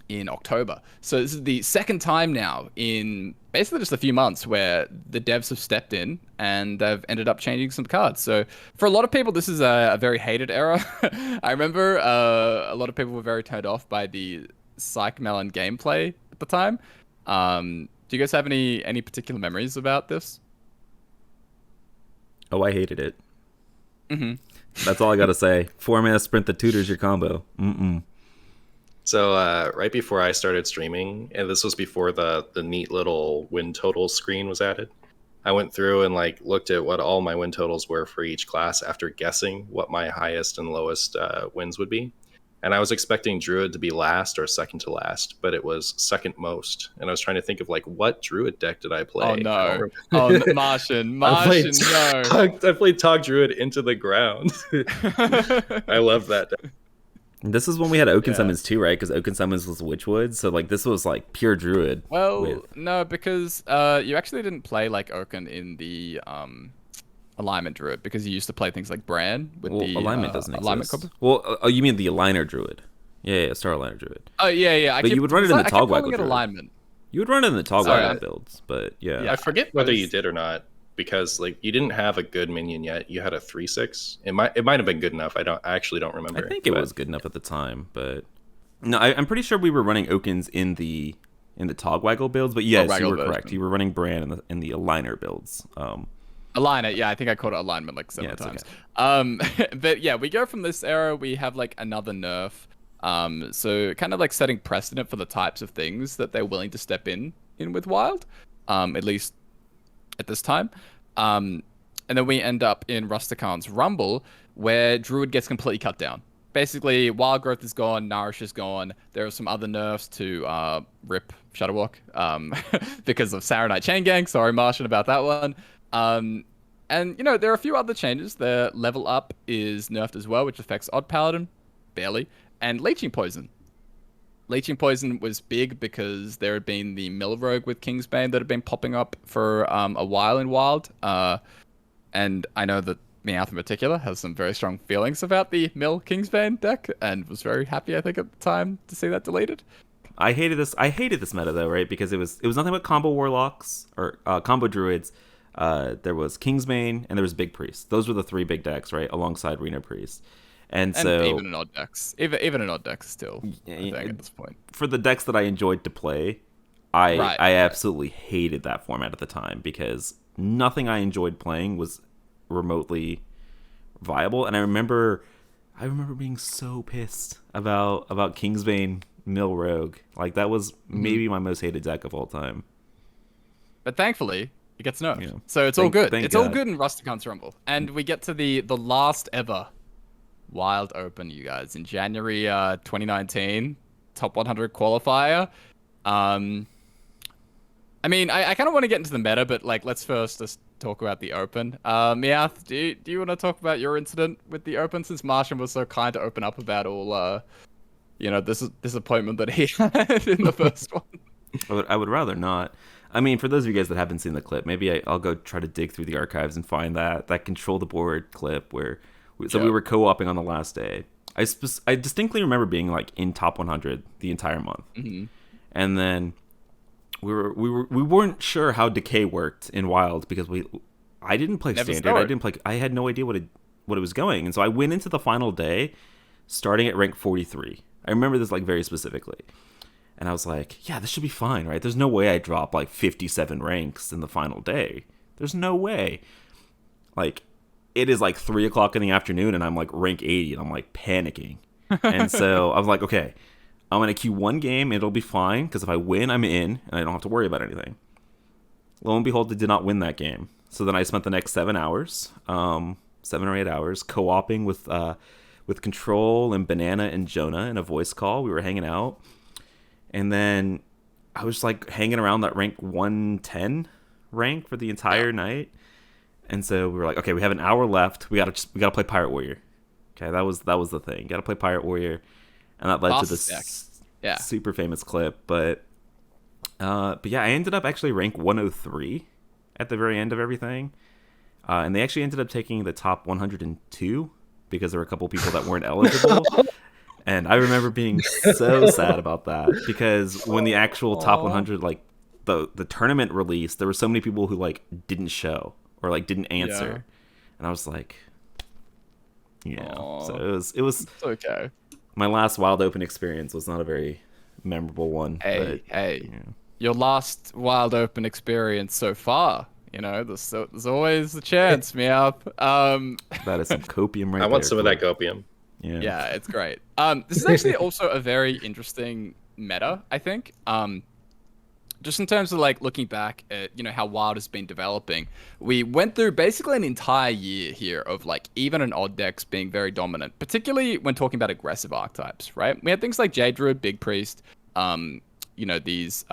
in October. So this is the second time now in basically just a few months where the devs have stepped in and they've ended up changing some cards. So for a lot of people, this is a very hated era. I remember a lot of people were very turned off by the Psych Melon gameplay at the time. Do you guys have any particular memories about this? Oh, I hated it. Mm-hmm. That's all I gotta say. 4-mana sprint that tutors your combo. So right before I started streaming, and this was before the neat little win total screen was added, I went through and like looked at what all my win totals were for each class after guessing what my highest and lowest wins would be. And I was expecting Druid to be last or second to last, but it was second most. And I was trying to think of like, what Druid deck did I play? Oh no! Martian, no! I played Tog Druid into the ground. I love that deck. This is when we had Oaken Summons too, right? Because Oaken Summons was Witchwood, so like this was like pure Druid. Well, no, because you actually didn't play like Oaken in the Alignment Druid, because you used to play things like Bran with the Alignment doesn't Alignment exist. Well, you mean the Aligner Druid? Yeah, Star Aligner Druid. Oh yeah. But you would run it in the Togwaggle Druid. Alignment. You would run it in the Togwaggle builds, but yeah. I forget whether you did or not, because like you didn't have a good minion yet. You had a 3/6. It might have been good enough. I actually don't remember. I think it was good enough at the time, but no, I'm pretty sure we were running Okens in the Togwaggle builds. But yes, you were correct. You were running Bran in the Aligner builds. Aligner, yeah, I think I called it Alignment like 7 times. Okay. But yeah, we go from this era. We have like another nerf. So kind of like setting precedent for the types of things that they're willing to step in with Wild, at least at this time. And then we end up in Rustican's Rumble, where Druid gets completely cut down. Basically, Wild Growth is gone, Nourish is gone. There are some other nerfs to rip Shutterwalk because of Saranite Chain Gang. Sorry, Martian, about that one. And there are a few other changes. The level up is nerfed as well, which affects Odd Paladin, barely, and Leeching Poison. Leeching Poison was big because there had been the Mill Rogue with Kingsbane that had been popping up for a while in Wild. And I know that Meowth in particular has some very strong feelings about the Mill Kingsbane deck and was very happy, I think, at the time to see that deleted. I hated this meta though, right? Because it was nothing but combo warlocks or combo druids. There was Kingsbane and there was Big Priest. Those were the 3 big decks, right, alongside Reno Priest. And so even an odd decks, even an odd deck still, I think at this point. For the decks that I enjoyed to play, I absolutely hated that format at the time because nothing I enjoyed playing was remotely viable. And I remember being so pissed about Kingsbane Mill Rogue. Like that was maybe my most hated deck of all time. But thankfully, it gets nerfed, so it's all good. It's all good in Rustican's Rumble, and we get to the last ever Wild Open, you guys, in January 2019, top 100 qualifier. I mean, I kind of want to get into the meta, but like, let's first just talk about the Open. Meowth, do you want to talk about your incident with the Open, since Martian was so kind to open up about all, this disappointment that he had in the first one? I would rather not. I mean, for those of you guys that haven't seen the clip, maybe I'll go try to dig through the archives and find that control the board clip where we were co-oping on the last day. I distinctly remember being like in top 100 the entire month, and then we weren't sure how decay worked in Wild because I didn't play standard. I had no idea what it was going, and so I went into the final day starting at rank 43. I remember this like very specifically. And I was like, yeah, this should be fine, right? There's no way I drop like 57 ranks in the final day. There's no way. Like, it is like 3 o'clock in the afternoon and I'm like rank 80 and I'm like panicking. And so I was like, okay, I'm going to queue one game. It'll be fine because if I win, I'm in and I don't have to worry about anything. Lo and behold, I did not win that game. So then I spent the next 7 hours, 7 or 8 hours, co-oping with Control and Banana and Jonah in a voice call. We were hanging out. And then I was like hanging around that rank 110 rank for the entire night. And so we were like, okay, we have an hour left. We gotta play Pirate Warrior. Okay, that was the thing. Gotta play Pirate Warrior, and that led to this super famous clip. But yeah, I ended up actually rank 103 at the very end of everything. And they actually ended up taking the top 102 because there were a couple people that weren't eligible. And I remember being so sad about that because when the actual top 100, like the tournament released, there were so many people who like didn't show or like didn't answer, and I was like, so it was okay. My last Wild Open experience was not a very memorable one. Hey, your last Wild Open experience so far. There's always a chance, Meowth. That is some copium right there. I want some of that copium. Yeah, it's great. This is actually also a very interesting meta, I think. Just in terms of like looking back at how Wild has been developing, we went through basically an entire year here of like even and odd decks being very dominant, particularly when talking about aggressive archetypes, right? We had things like Jade Druid, Big Priest, these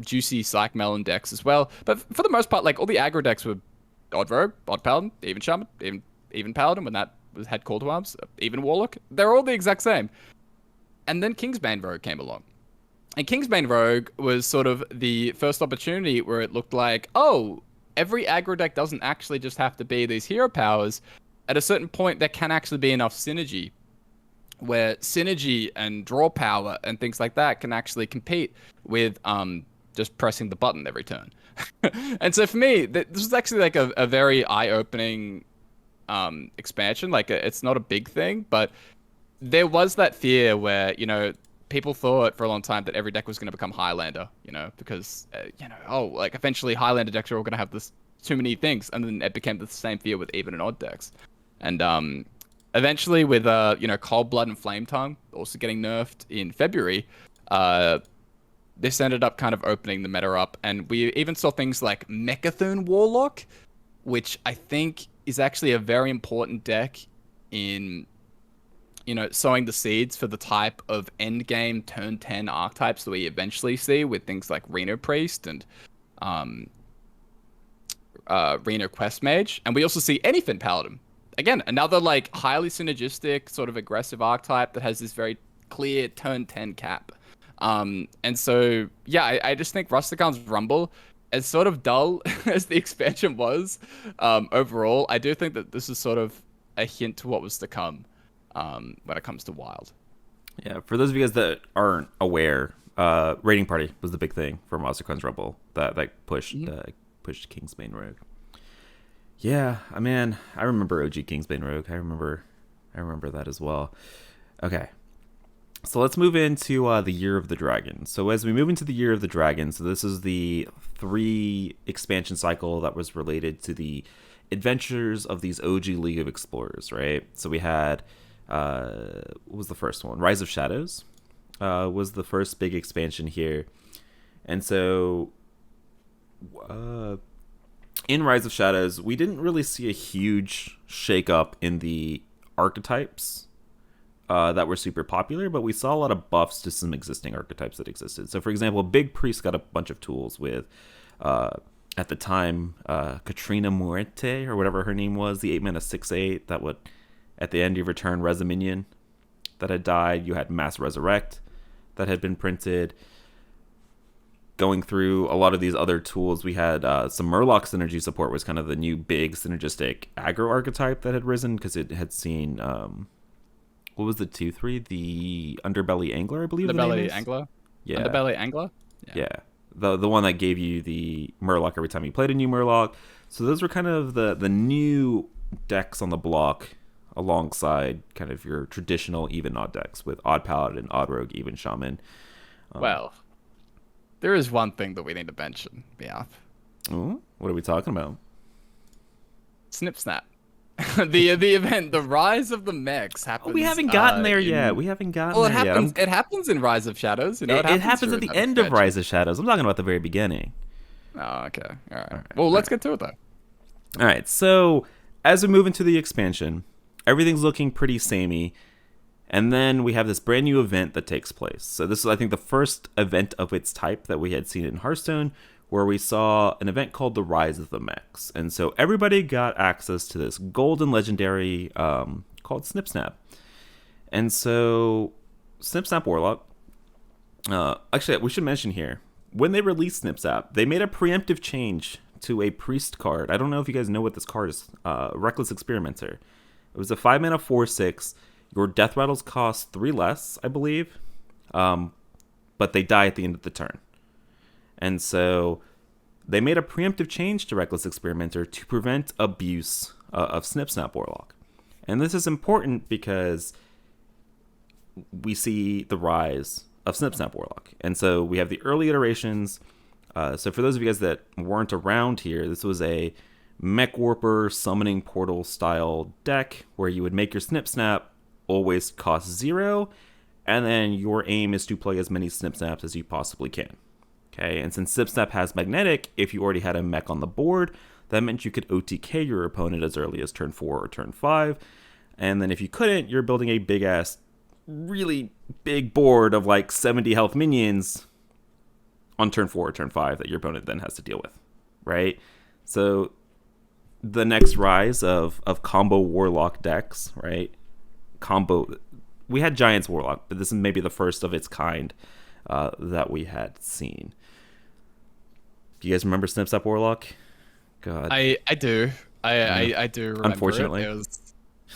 juicy Psych Melon decks as well. But for the most part, like all the aggro decks were Odd Rogue, Odd Paladin, even Shaman, even Paladin when that had Call to Arms, even Warlock. They're all the exact same. And then Kingsbane Rogue came along. And Kingsbane Rogue was sort of the first opportunity where it looked like, oh, every aggro deck doesn't actually just have to be these hero powers. At a certain point, there can actually be enough synergy where synergy and draw power and things like that can actually compete with just pressing the button every turn. And so for me, this was actually like a very eye-opening expansion. Like it's not a big thing, but there was that fear where people thought for a long time that every deck was going to become Highlander, because like eventually Highlander decks are all going to have this too many things, and then it became the same fear with even and odd decks. And eventually with Cold Blood and Flame Tongue also getting nerfed in February, this ended up kind of opening the meta up, and we even saw things like Mechathune Warlock, which I think is actually a very important deck in sowing the seeds for the type of endgame turn 10 archetypes that we eventually see with things like Reno Priest and Reno Quest Mage, and we also see Anyfin Paladin. Again, another like highly synergistic sort of aggressive archetype that has this very clear turn 10 cap. And so yeah, I just think Rustican's Rumble, as sort of dull as the expansion was, overall, I do think that this is sort of a hint to what was to come when it comes to Wild. Yeah, for those of you guys that aren't aware, Raiding Party was the big thing for Rustican's Rumble that pushed Kingsbane Rogue. Yeah, I remember OG Kingsbane Rogue. I remember that as well. Okay, so let's move into the Year of the Dragon. So as we move into the Year of the Dragon, so this is the 3 expansion cycle that was related to the adventures of these OG League of Explorers, right? So we had, what was the first one? Rise of Shadows was the first big expansion here. And so in Rise of Shadows, we didn't really see a huge shakeup in the archetypes that were super popular, but we saw a lot of buffs to some existing archetypes that existed. So, for example, Big Priest got a bunch of tools with, at the time, Katrina Muerte, or whatever her name was, the 8-mana 6/8 that would, at the end of your turn, res a minion that had died. You had Mass Resurrect that had been printed. Going through a lot of these other tools, we had some Murloc synergy support was kind of the new big synergistic aggro archetype that had risen because it had seen, what was the 2/3? The Underbelly Angler, I believe. Underbelly Angler? Yeah. Underbelly Angler? Yeah. The one that gave you the Murloc every time you played a new Murloc. So those were kind of the new decks on the block alongside kind of your traditional even odd decks with Odd Paladin, Odd Rogue, Even Shaman. Well, there is one thing that we need to mention, Biaf. Ooh, what are we talking about? Snip Snap. the event, the Rise of the Mechs happens. We haven't gotten there yet. We haven't gotten there yet. It happens in Rise of Shadows. You know, it happens at the end of Rise of Shadows. I'm talking about the very beginning. Oh, okay. All right. Well, let's get to it, though. All right. So, as we move into the expansion, everything's looking pretty samey. And then we have this brand new event that takes place. So this is, I think, the first event of its type that we had seen in Hearthstone, where we saw an event called the Rise of the Mechs. And so everybody got access to this golden legendary called Snip Snap. And so Snip Snap Warlock, actually, we should mention here, when they released Snip Snap, they made a preemptive change to a priest card. I don't know if you guys know what this card is. Reckless Experimenter. It was a 5-mana 4/6. Your death rattles cost 3 less, I believe, but they die at the end of the turn. And so they made a preemptive change to Reckless Experimenter to prevent abuse of Snip Snap Warlock. And this is important because we see the rise of Snip Snap Warlock. And so we have the early iterations. So for those of you guys that weren't around here, this was a Mech Warper Summoning Portal style deck where you would make your Snip Snap always cost 0, and then your aim is to play as many Snip Snaps as you possibly can. Okay, and since Snip Snap has Magnetic, if you already had a mech on the board, that meant you could OTK your opponent as early as turn 4 or turn 5, and then if you couldn't, you're building a big-ass, really big board of like 70 health minions on turn 4 or turn 5 that your opponent then has to deal with, right? So the next rise of combo Warlock decks, right? We had Giants Warlock, but this is maybe the first of its kind that we had seen. Do you guys remember Snip Snap Warlock? God, I do. I do remember. Unfortunately, it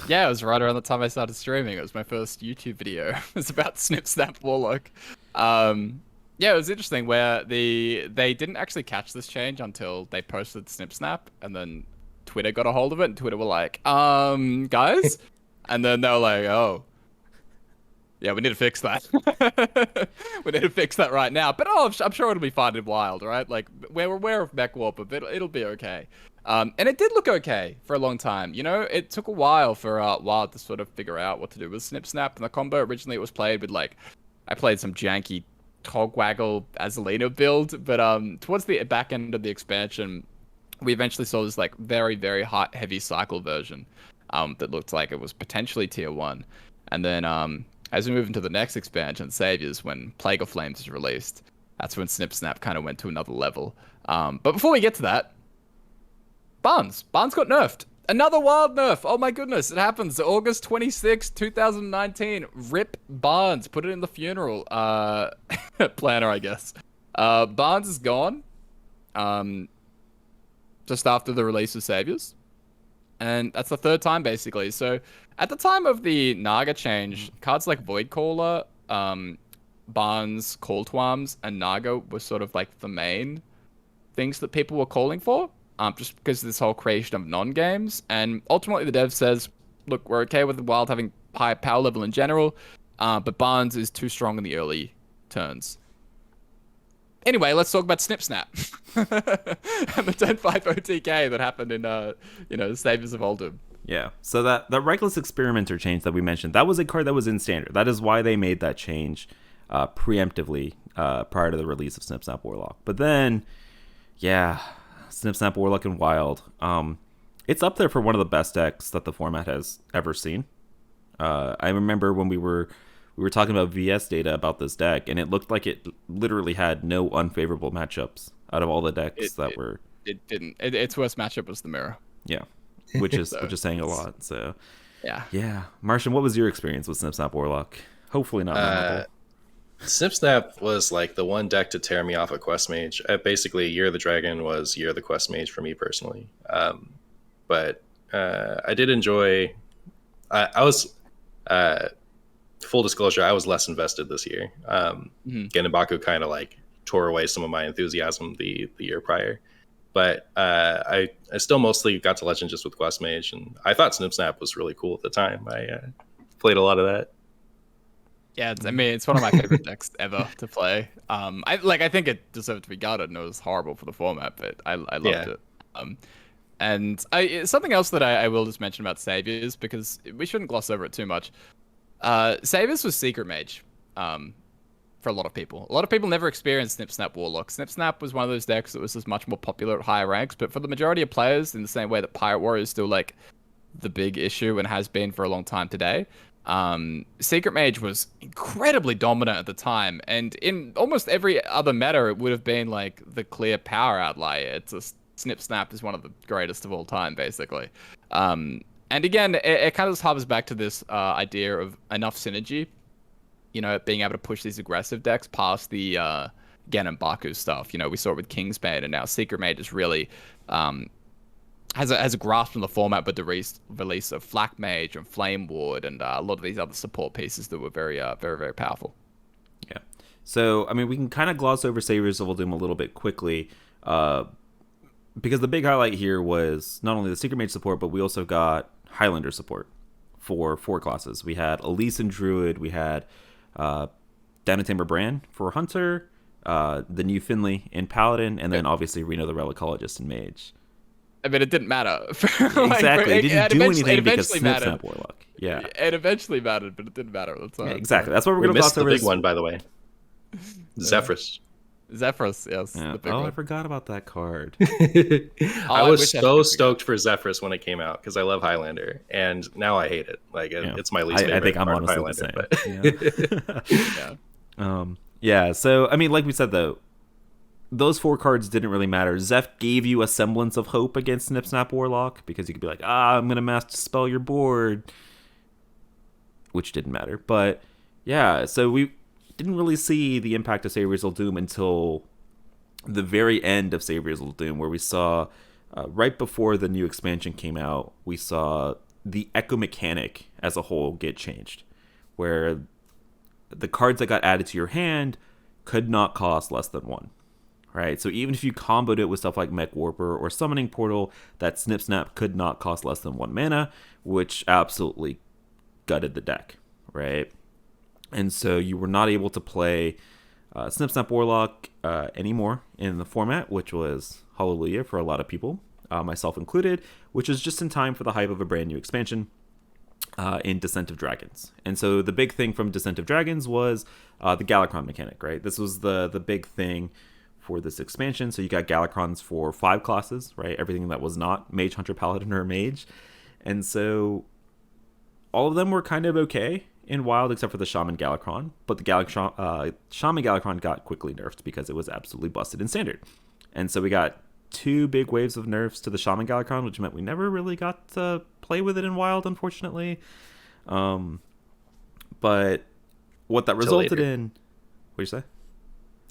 was right around the time I started streaming. It was my first YouTube video. It was about Snip Snap Warlock. Yeah, it was interesting where they didn't actually catch this change until they posted Snip Snap, and then Twitter got a hold of it, and Twitter were like, guys. And then they were like, oh, yeah, we need to fix that. We need to fix that right now. But I'm sure it'll be fine in Wild, right? Like, we're aware of Mech Warper, but it'll be okay. And it did look okay for a long time. You know, it took a while for Wild to sort of figure out what to do with Snip Snap. And the combo, originally it was played with, like, I played some janky Togwaggle Azalina build. But towards the back end of the expansion, we eventually saw this, like, very, very hot, heavy cycle version. That looked like it was potentially tier 1. And then as we move into the next expansion, Saviors, when Plague of Flames is released, that's when Snip Snap kind of went to another level. But before we get to that, Barnes got nerfed. Another wild nerf. Oh my goodness, it happens. August 26, 2019. Rip Barnes. Put it in the funeral planner, I guess. Barnes is gone. Just after the release of Saviors. And that's the third time, basically. So, at the time of the Naga change, cards like Voidcaller, Barnes, Call to Arms, and Naga were sort of like the main things that people were calling for. Just because of this whole creation of non-games. And ultimately the dev says, look, we're okay with the Wild having high power level in general, but Barnes is too strong in the early turns. Anyway, let's talk about Snip Snap. And the 10-5 OTK that happened in, Saviors of Oldham. Yeah, so that Reckless Experimenter change that we mentioned, that was a card that was in Standard. That is why they made that change preemptively prior to the release of Snip Snap Warlock. But then, yeah... Snip Snap Warlock and Wild. It's up there for one of the best decks that the format has ever seen. I remember when we were talking about VS data about this deck, and it looked like it literally had no unfavorable matchups out of all the decks were. It didn't. Its worst matchup was the Mirror. Yeah, which is saying a lot. So yeah. Martian, what was your experience with Snip Snap Warlock? Hopefully not memorable. Snip Snap was like the one deck to tear me off of Quest Mage. Basically, Year of the Dragon was Year of the Quest Mage for me personally. But I did enjoy... I was... full disclosure, I was less invested this year. Genebaku kind of like tore away some of my enthusiasm the year prior. But I still mostly got to Legend just with Quest Mage, and I thought Snip Snap was really cool at the time. I played a lot of that. Yeah, it's one of my favorite decks ever to play. I think it deserved to be gutted, and it was horrible for the format, but I loved it. And something else that I will just mention about Saviors, because we shouldn't gloss over it too much. Saviors was Secret Mage for a lot of people. A lot of people never experienced Snip Snap Warlock. Snip Snap was one of those decks that was just much more popular at higher ranks, but for the majority of players, in the same way that Pirate Warrior is still like the big issue and has been for a long time today, Secret Mage was incredibly dominant at the time, and in almost every other meta, it would have been like the clear power outlier. It's just Snip Snap is one of the greatest of all time, basically. And again, it kind of just harvers back to this idea of enough synergy, being able to push these aggressive decks past the Gen and Baku stuff. We saw it with Kingsbane, and now Secret Mage is really has a grasp on the format, but the release of Flak Mage and Flame Ward and a lot of these other support pieces that were very, very, very powerful. Yeah. So, we can kind of gloss over Saviors of Oldham a little bit quickly, because the big highlight here was not only the Secret Mage support, but we also got Highlander support for 4 classes. We had Elise and Druid, we had Danatamber Bran for Hunter, the new Finley in Paladin, and then obviously Reno the Relicologist in Mage. It didn't matter. Exactly. It didn't do anything because Snip Snap Warlock. Yeah. It eventually mattered, but it didn't matter at the time. Yeah, exactly. That's what we're going to gloss over. We missed the big one, by the way. Zephrys. Zephrys, yes. Yeah. The big one. I forgot about that card. I was so stoked for Zephrys when it came out because I love Highlander, and now I hate it. It's my least favorite. I think I'm honestly Highlander, the same. Yeah. So, like we said, though, those 4 cards didn't really matter. Zeph gave you a semblance of hope against Snip Snap Warlock because you could be like, I'm going to mass dispel your board, which didn't matter. But yeah, so we didn't really see the impact of Saviors of Doom until the very end of Saviors of Doom, where we saw, right before the new expansion came out, we saw the Echo mechanic as a whole get changed, where the cards that got added to your hand could not cost less than 1. Right, so even if you comboed it with stuff like Mech Warper or Summoning Portal, that Snip Snap could not cost less than 1 mana, which absolutely gutted the deck, right? And so you were not able to play Snip Snap Warlock anymore in the format, which was hallelujah for a lot of people, myself included, which is just in time for the hype of a brand new expansion in Descent of Dragons. And so the big thing from Descent of Dragons was the Galakron mechanic, right? This was the big thing for this expansion. So you got Galakrons for 5 classes, right? Everything that was not Mage, Hunter, Paladin, or Mage. And so all of them were kind of okay in Wild except for the Shaman Galakron. But the Shaman Galakron got quickly nerfed because it was absolutely busted in Standard. And so we got 2 big waves of nerfs to the Shaman Galakron, which meant we never really got to play with it in Wild, unfortunately. But what that resulted in... What do you say?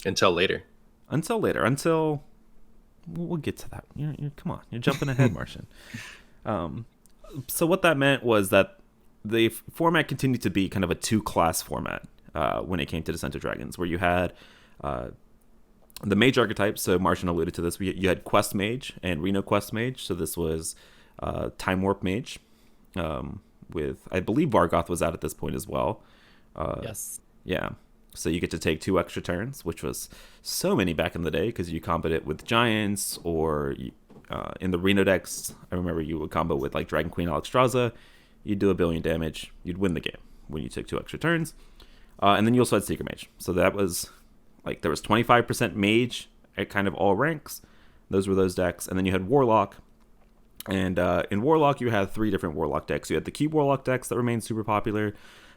Until later. Until we'll get to that. Come on, you're jumping ahead, Martian. So what that meant was that the format continued to be kind of a 2-class format when it came to Descent of Dragons, where you had the Mage archetype. So Martian alluded to this. You had Quest Mage and Reno Quest Mage. So this was Time Warp Mage, with, I believe Vargoth was out at this point as well. Yes. Yeah. So you get to take 2 extra turns, which was so many back in the day, because you comboed it with Giants, or in the Reno decks, I remember you would combo with like Dragon Queen Alexstrasza. You'd do 1 billion damage. You'd win the game when you took 2 extra turns. And then you also had Seeker Mage. So that was like, there was 25% Mage at kind of all ranks. Those were those decks. And then you had Warlock. And in Warlock, you had 3 different Warlock decks. You had the Cube Warlock decks that remained super popular.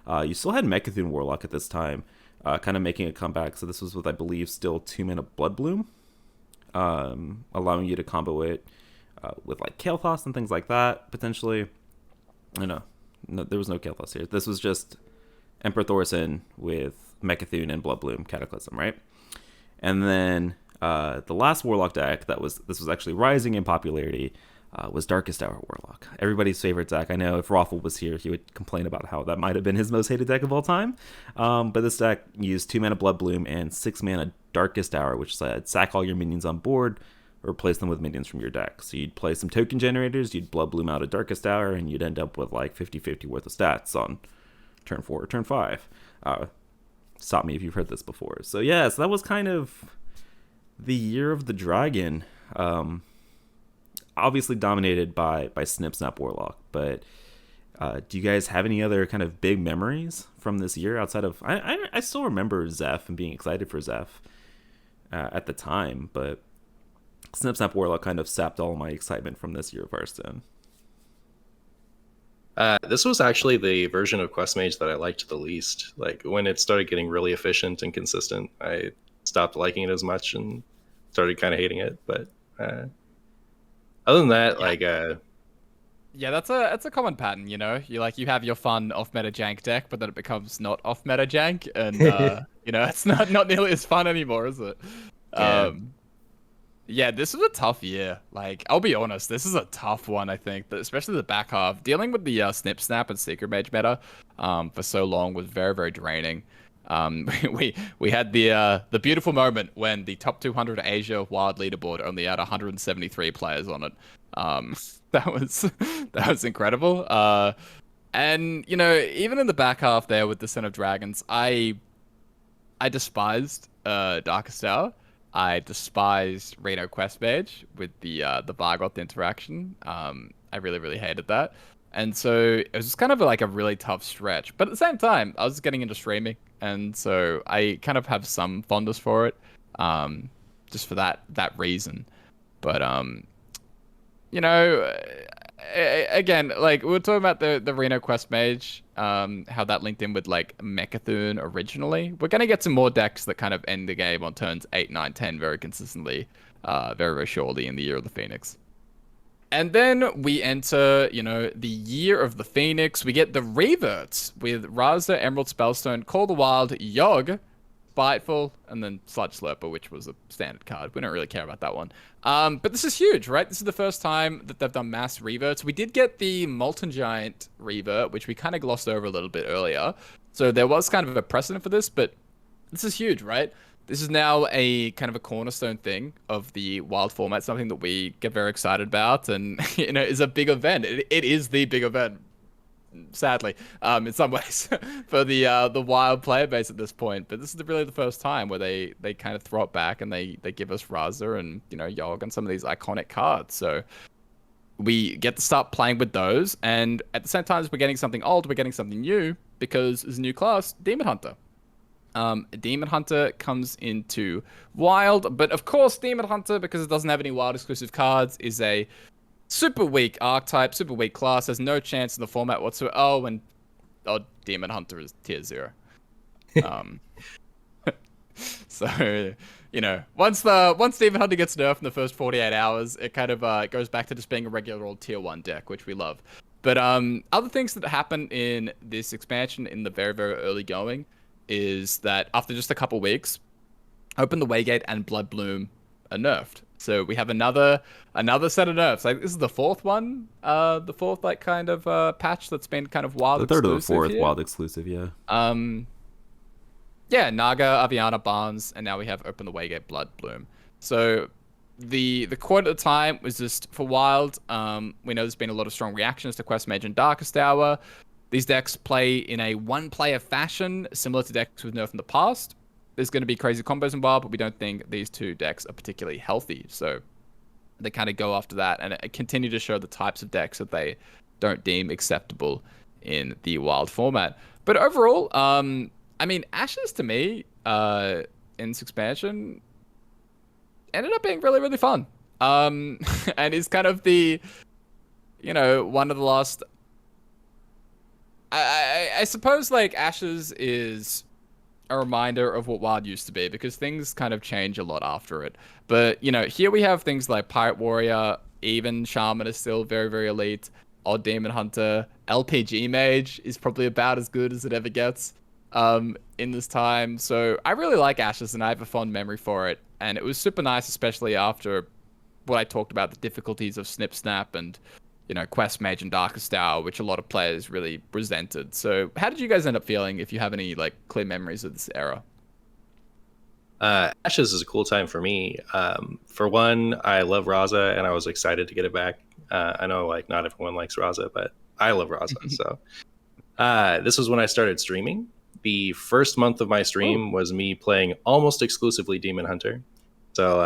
You still had Mecha'thun Warlock at this time, kind of making a comeback. So this was with, I believe, still 2 mana Blood Bloom, allowing you to combo it with like Kael'thas and things like that, potentially. No, there was no Kael'thas here. This was just Emperor Thaurissan with Mecha'thun and Blood Bloom Cataclysm, right? And then the last Warlock deck this was actually rising in popularity was Darkest Hour Warlock. Everybody's favorite deck. I know if Roffle was here, he would complain about how that might have been his most hated deck of all time. But this deck used 2 mana Blood Bloom and 6 mana Darkest Hour, which said sack all your minions on board, replace them with minions from your deck. So you'd play some token generators, you'd Blood Bloom out a Darkest Hour, and you'd end up with like 50-50 worth of stats on turn 4 or turn 5. Stop me if you've heard this before. So yeah, so that was kind of the Year of the Dragon. Obviously dominated by Snip Snap Warlock, but do you guys have any other kind of big memories from this year outside of... I still remember Zeph and being excited for Zeph at the time, but Snip Snap Warlock kind of sapped all my excitement from this year of Hearthstone. This was actually the version of Quest Mage that I liked the least. Like, when it started getting really efficient and consistent, I stopped liking it as much and started kind of hating it, but... other than that, yeah, that's a common pattern, you know. You have your fun off meta jank deck, but then it becomes not off meta jank, and you know, it's not nearly as fun anymore, is it? Yeah, this was a tough year. Like, I'll be honest, this is a tough one. I think, especially the back half, dealing with the Snip Snap and Secret Mage meta for so long was very, very draining. We had the beautiful moment when the top 200 Asia Wild leaderboard only had 173 players on it. That was incredible. And you know, even in the back half there with Descent of Dragons, I despised Darkest Hour. I despised Reno Quest Mage with the Vargoth interaction. I really, really hated that. And so it was just kind of like a really tough stretch. But at the same time, I was getting into streaming, and so I kind of have some fondness for it, just for that reason. But you know, again, like, we were talking about the Reno Quest Mage, how that linked in with like Mecha'thun originally. We're gonna get some more decks that kind of end the game on turns 8, 9, 10 very consistently, very, very shortly in the Year of the Phoenix. And then we enter, you know, the Year of the Phoenix. We get the reverts with Raza, Emerald Spellstone, Call the Wild, Yogg, Spiteful, and then Sludge Slurper, which was a standard card. We don't really care about that one. But this is huge, right? This is the first time that they've done mass reverts. We did get the Molten Giant revert, which we kind of glossed over a little bit earlier. So there was kind of a precedent for this, but this is huge, right? This is now a kind of a cornerstone thing of the Wild format, something that we get very excited about, and you know, is a big event. It is the big event, sadly, in some ways, for the Wild player base at this point. But this is really the first time where they kind of throw it back and they give us Raza and, you know, Yogg and some of these iconic cards. So we get to start playing with those, and at the same time as we're getting something old, we're getting something new, because there's a new class, Demon Hunter. Demon Hunter comes into Wild, but of course Demon Hunter, because it doesn't have any Wild exclusive cards, is a super weak archetype, super weak class, has no chance in the format whatsoever. Demon Hunter is tier 0. So, once Demon Hunter gets nerfed in the first 48 hours, it kind of goes back to just being a regular old tier 1 deck, which we love. But other things that happen in this expansion in the very, very early going is that after just a couple weeks, Open the Waygate and Blood Bloom are nerfed. So we have another set of nerfs. Like, this is the fourth one, the fourth kind of patch that's been kind of wild. The third or the fourth here. wild exclusive, yeah. Yeah, Naga, Aviana, Barnes, and now we have Open the Waygate, Blood Bloom. So the quote at the time was just for wild. We know there's been a lot of strong reactions to Quest Mage and Darkest Hour. These decks play in a one-player fashion, similar to decks we've nerfed in the past. There's going to be crazy combos in wild, but we don't think these two decks are particularly healthy. So they kind of go after that and continue to show the types of decks that they don't deem acceptable in the wild format. But overall, Ashes to me in this expansion ended up being really, really fun. And is kind of the, one of the last. I suppose Ashes is a reminder of what wild used to be, because things kind of change a lot after it. But here we have things like Pirate Warrior, even Shaman is still very, very elite. Odd Demon Hunter, LPG Mage is probably about as good as it ever gets in this time. So I really like Ashes and I have a fond memory for it. And it was super nice, especially after what I talked about, the difficulties of Snip Snap and Quest Mage and Darkest Hour, which a lot of players really resented. So how did you guys end up feeling, if you have any clear memories of this era? Ashes is a cool time for me. For one, I love Raza and I was excited to get it back. I know not everyone likes Raza, but I love Raza. So this was when I started streaming. The first month of my stream was me playing almost exclusively Demon Hunter. So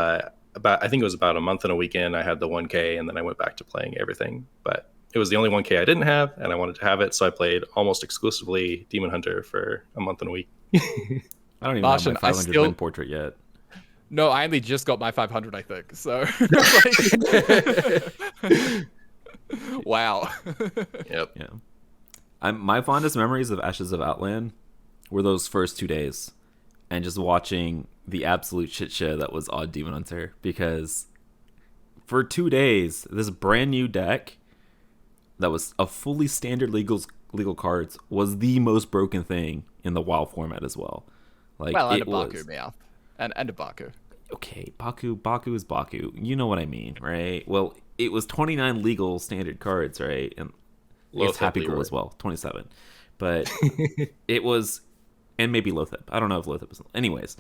I think it was about a month and a weekend. I had the 1K and then I went back to playing everything. But it was the only 1K I didn't have and I wanted to have it. So I played almost exclusively Demon Hunter for a month and a week. I don't even have my 500 win portrait yet. No, I only just got my 500, I think. So, wow. Yep. Yeah. My fondest memories of Ashes of Outland were those first 2 days, and just watching the absolute shit show that was Odd Demon Hunter. Because for 2 days, this brand new deck that was a fully standard legal cards was the most broken thing in the WoW format as well. And a Baku, Meowth. And a Baku. Okay, Baku is Baku. You know what I mean, right? Well, it was 29 legal standard cards, right? And it's Happy Ghoul as well, 27. But it was, and maybe Lothep. I don't know if Lothep was. Anyways,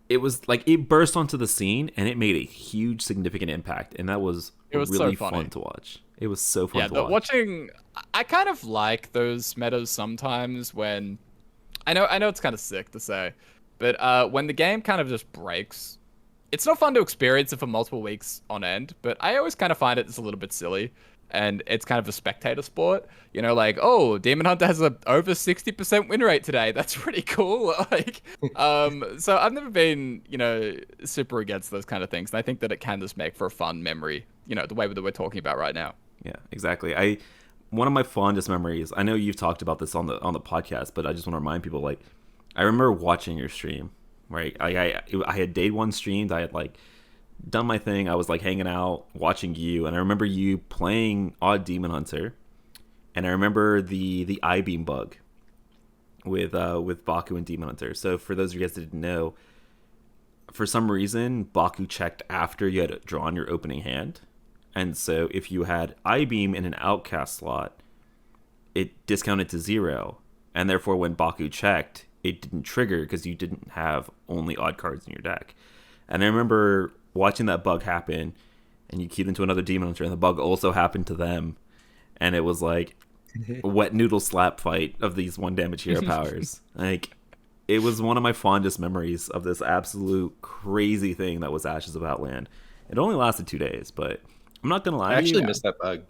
it was it burst onto the scene and it made a huge, significant impact. And that was really fun to watch. It was so fun to watch. I kind of like those metas sometimes when, I know it's kind of sick to say, but when the game kind of just breaks, it's not fun to experience it for multiple weeks on end, but I always kind of find it just a little bit silly. And it's kind of a spectator sport, Demon Hunter has a over 60% win rate today. That's pretty cool. So I've never been, super against those kind of things. And I think that it can just make for a fun memory, the way that we're talking about right now. Yeah, exactly. One of my fondest memories, I know you've talked about this on the podcast, but I just want to remind people, I remember watching your stream, right? I had day one streamed. I had done my thing. I was hanging out, watching you, and I remember you playing Odd Demon Hunter, and I remember the I-beam bug with Baku and Demon Hunter. So for those of you guys that didn't know, for some reason Baku checked after you had drawn your opening hand, and so if you had I-beam in an outcast slot, it discounted to 0, and therefore when Baku checked, it didn't trigger because you didn't have only odd cards in your deck. And I remember watching that bug happen, and you keyed into another Demon Hunter, and the bug also happened to them, and it was a wet noodle slap fight of these 1 damage hero powers. It was one of my fondest memories of this absolute crazy thing that was Ashes of Outland. It only lasted 2 days, but I'm not gonna lie. I actually missed that bug.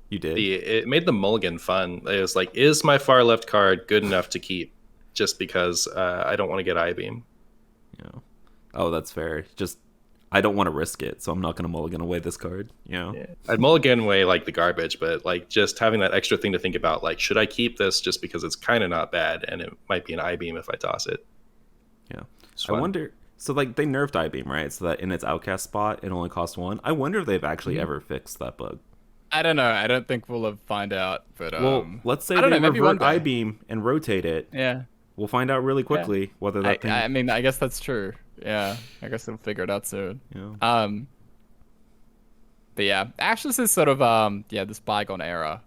You did? It made the mulligan fun. It was is my far left card good enough to keep? Just because I don't want to get I-beam. Yeah. Oh, that's fair. Just I don't want to risk it, so I'm not going to mulligan away this card. Yeah. I'd mulligan away the garbage, but just having that extra thing to think about, should I keep this just because it's kind of not bad and it might be an I-beam if I toss it? Yeah. It's I fun. wonder. So like they nerfed I-beam, right? So that in its outcast spot, it only costs 1. I wonder if they've actually ever fixed that bug. I don't know. I don't think we'll have find out. But Well, let's say I don't they know. Maybe one revert day. I-beam and rotate it. Yeah. We'll find out really Yeah. quickly whether that thing. I mean, I guess that's true. Yeah. I guess we'll figure it out soon. Yeah. But yeah, Ashes is sort of this bygone era.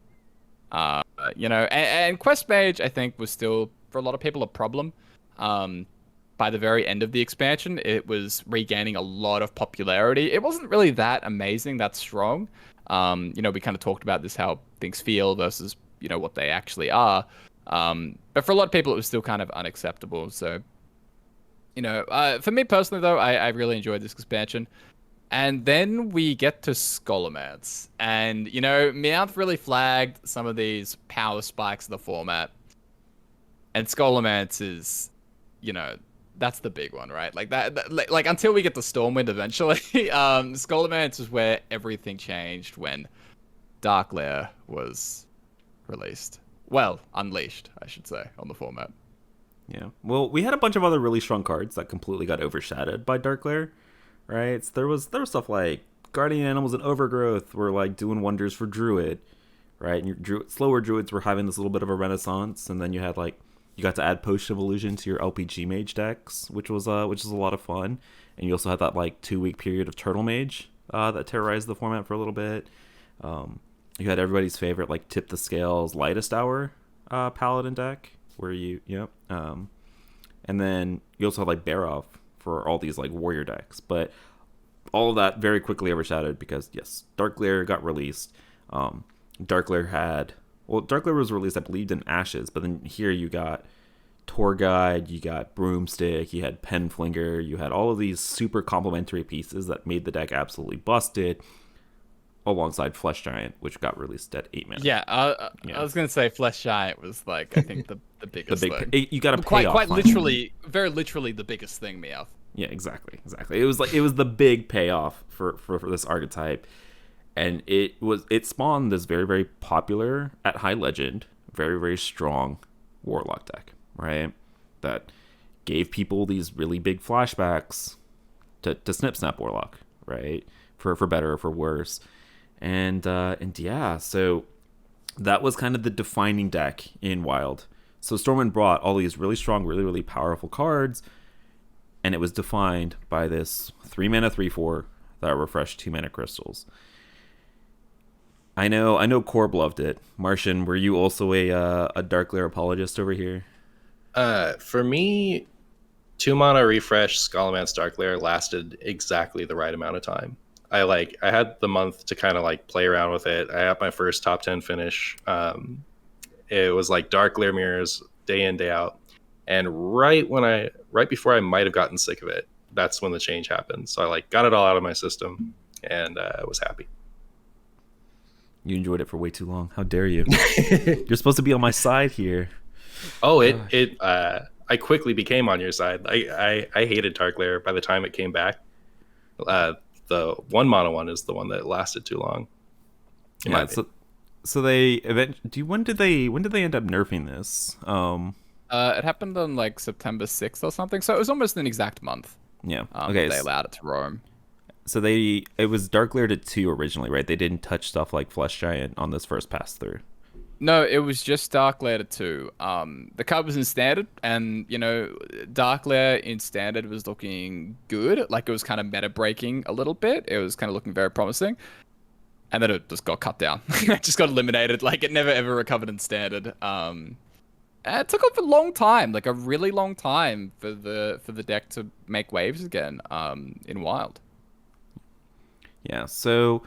And Quest Mage I think was still for a lot of people a problem. By the very end of the expansion, it was regaining a lot of popularity. It wasn't really that amazing, that strong. We kind of talked about this, how things feel versus what they actually are. But for a lot of people, it was still kind of unacceptable. So, for me personally, though, I really enjoyed this expansion. And then we get to Scholomance. And, Meowth really flagged some of these power spikes of the format. And Scholomance is, that's the big one, right? Like like until we get to Stormwind eventually, Scholomance is where everything changed when Dark Lair was released. Well, unleashed, I should say, on the format. Yeah. Well, we had a bunch of other really strong cards that completely got overshadowed by Dark Lair. Right, so there was stuff like Guardian Animals and Overgrowth were like doing wonders for Druid, right? And your slower Druids were having this little bit of a renaissance, and then you had you got to add Potion of Illusion to your LPG Mage decks, which was a lot of fun. And you also had that 2-week period of Turtle Mage that terrorized the format for a little bit. You had everybody's favorite Tip the Scales Lightest Hour Paladin deck, where and then you also had Bear Off for all these warrior decks, but all of that very quickly overshadowed because yes, Dark Lair got released. Dark Lair was released, I believe, in Ashes, but then here you got Tour Guide, you got Broomstick, you had Penflinger, you had all of these super complementary pieces that made the deck absolutely busted, alongside Flesh Giant, which got released at 8 mana. Yeah, I was gonna say Flesh Giant was I think the biggest thing. You got to quite literally, very literally the biggest thing, Meowth. Yeah, exactly. It was the big payoff for this archetype, and it spawned this very, very popular at high legend, very, very strong Warlock deck, right? That gave people these really big flashbacks to Snip Snap Warlock, right? For better or for worse. And yeah, so that was kind of the defining deck in Wild. So Stormwind brought all these really strong, really, really powerful cards, and it was defined by this 3-mana 3/4 that refreshed 2-mana crystals. I know Corb loved it. Martian, were you also a Dark Lair apologist over here? For me, 2-mana refresh Scholomance Dark Lair lasted exactly the right amount of time. I had the month to kind of play around with it. I had my first top 10 finish. It was Dark Lair mirrors day in, day out. And right before I might have gotten sick of it, that's when the change happened. So I got it all out of my system and I was happy. You enjoyed it for way too long. How dare you? You're supposed to be on my side here. Oh, I quickly became on your side. I hated Dark Lair by the time it came back. The 1-mana one is the one that lasted too long. Yeah, so they when did they end up nerfing this? It happened on September 6th or something, so it was almost an exact month. Yeah. Okay. They allowed it to roam. So it was Dark Lair to 2 originally, right? They didn't touch stuff like Flesh Giant on this first pass through. No, it was just Dark Lair to 2. The card was in Standard, and, Dark Lair in Standard was looking good. It was kind of meta-breaking a little bit. It was kind of looking very promising. And then it just got cut down. It just got eliminated. It never, ever recovered in Standard. And it took a long time, a really long time for the deck to make waves again in Wild. Yeah, so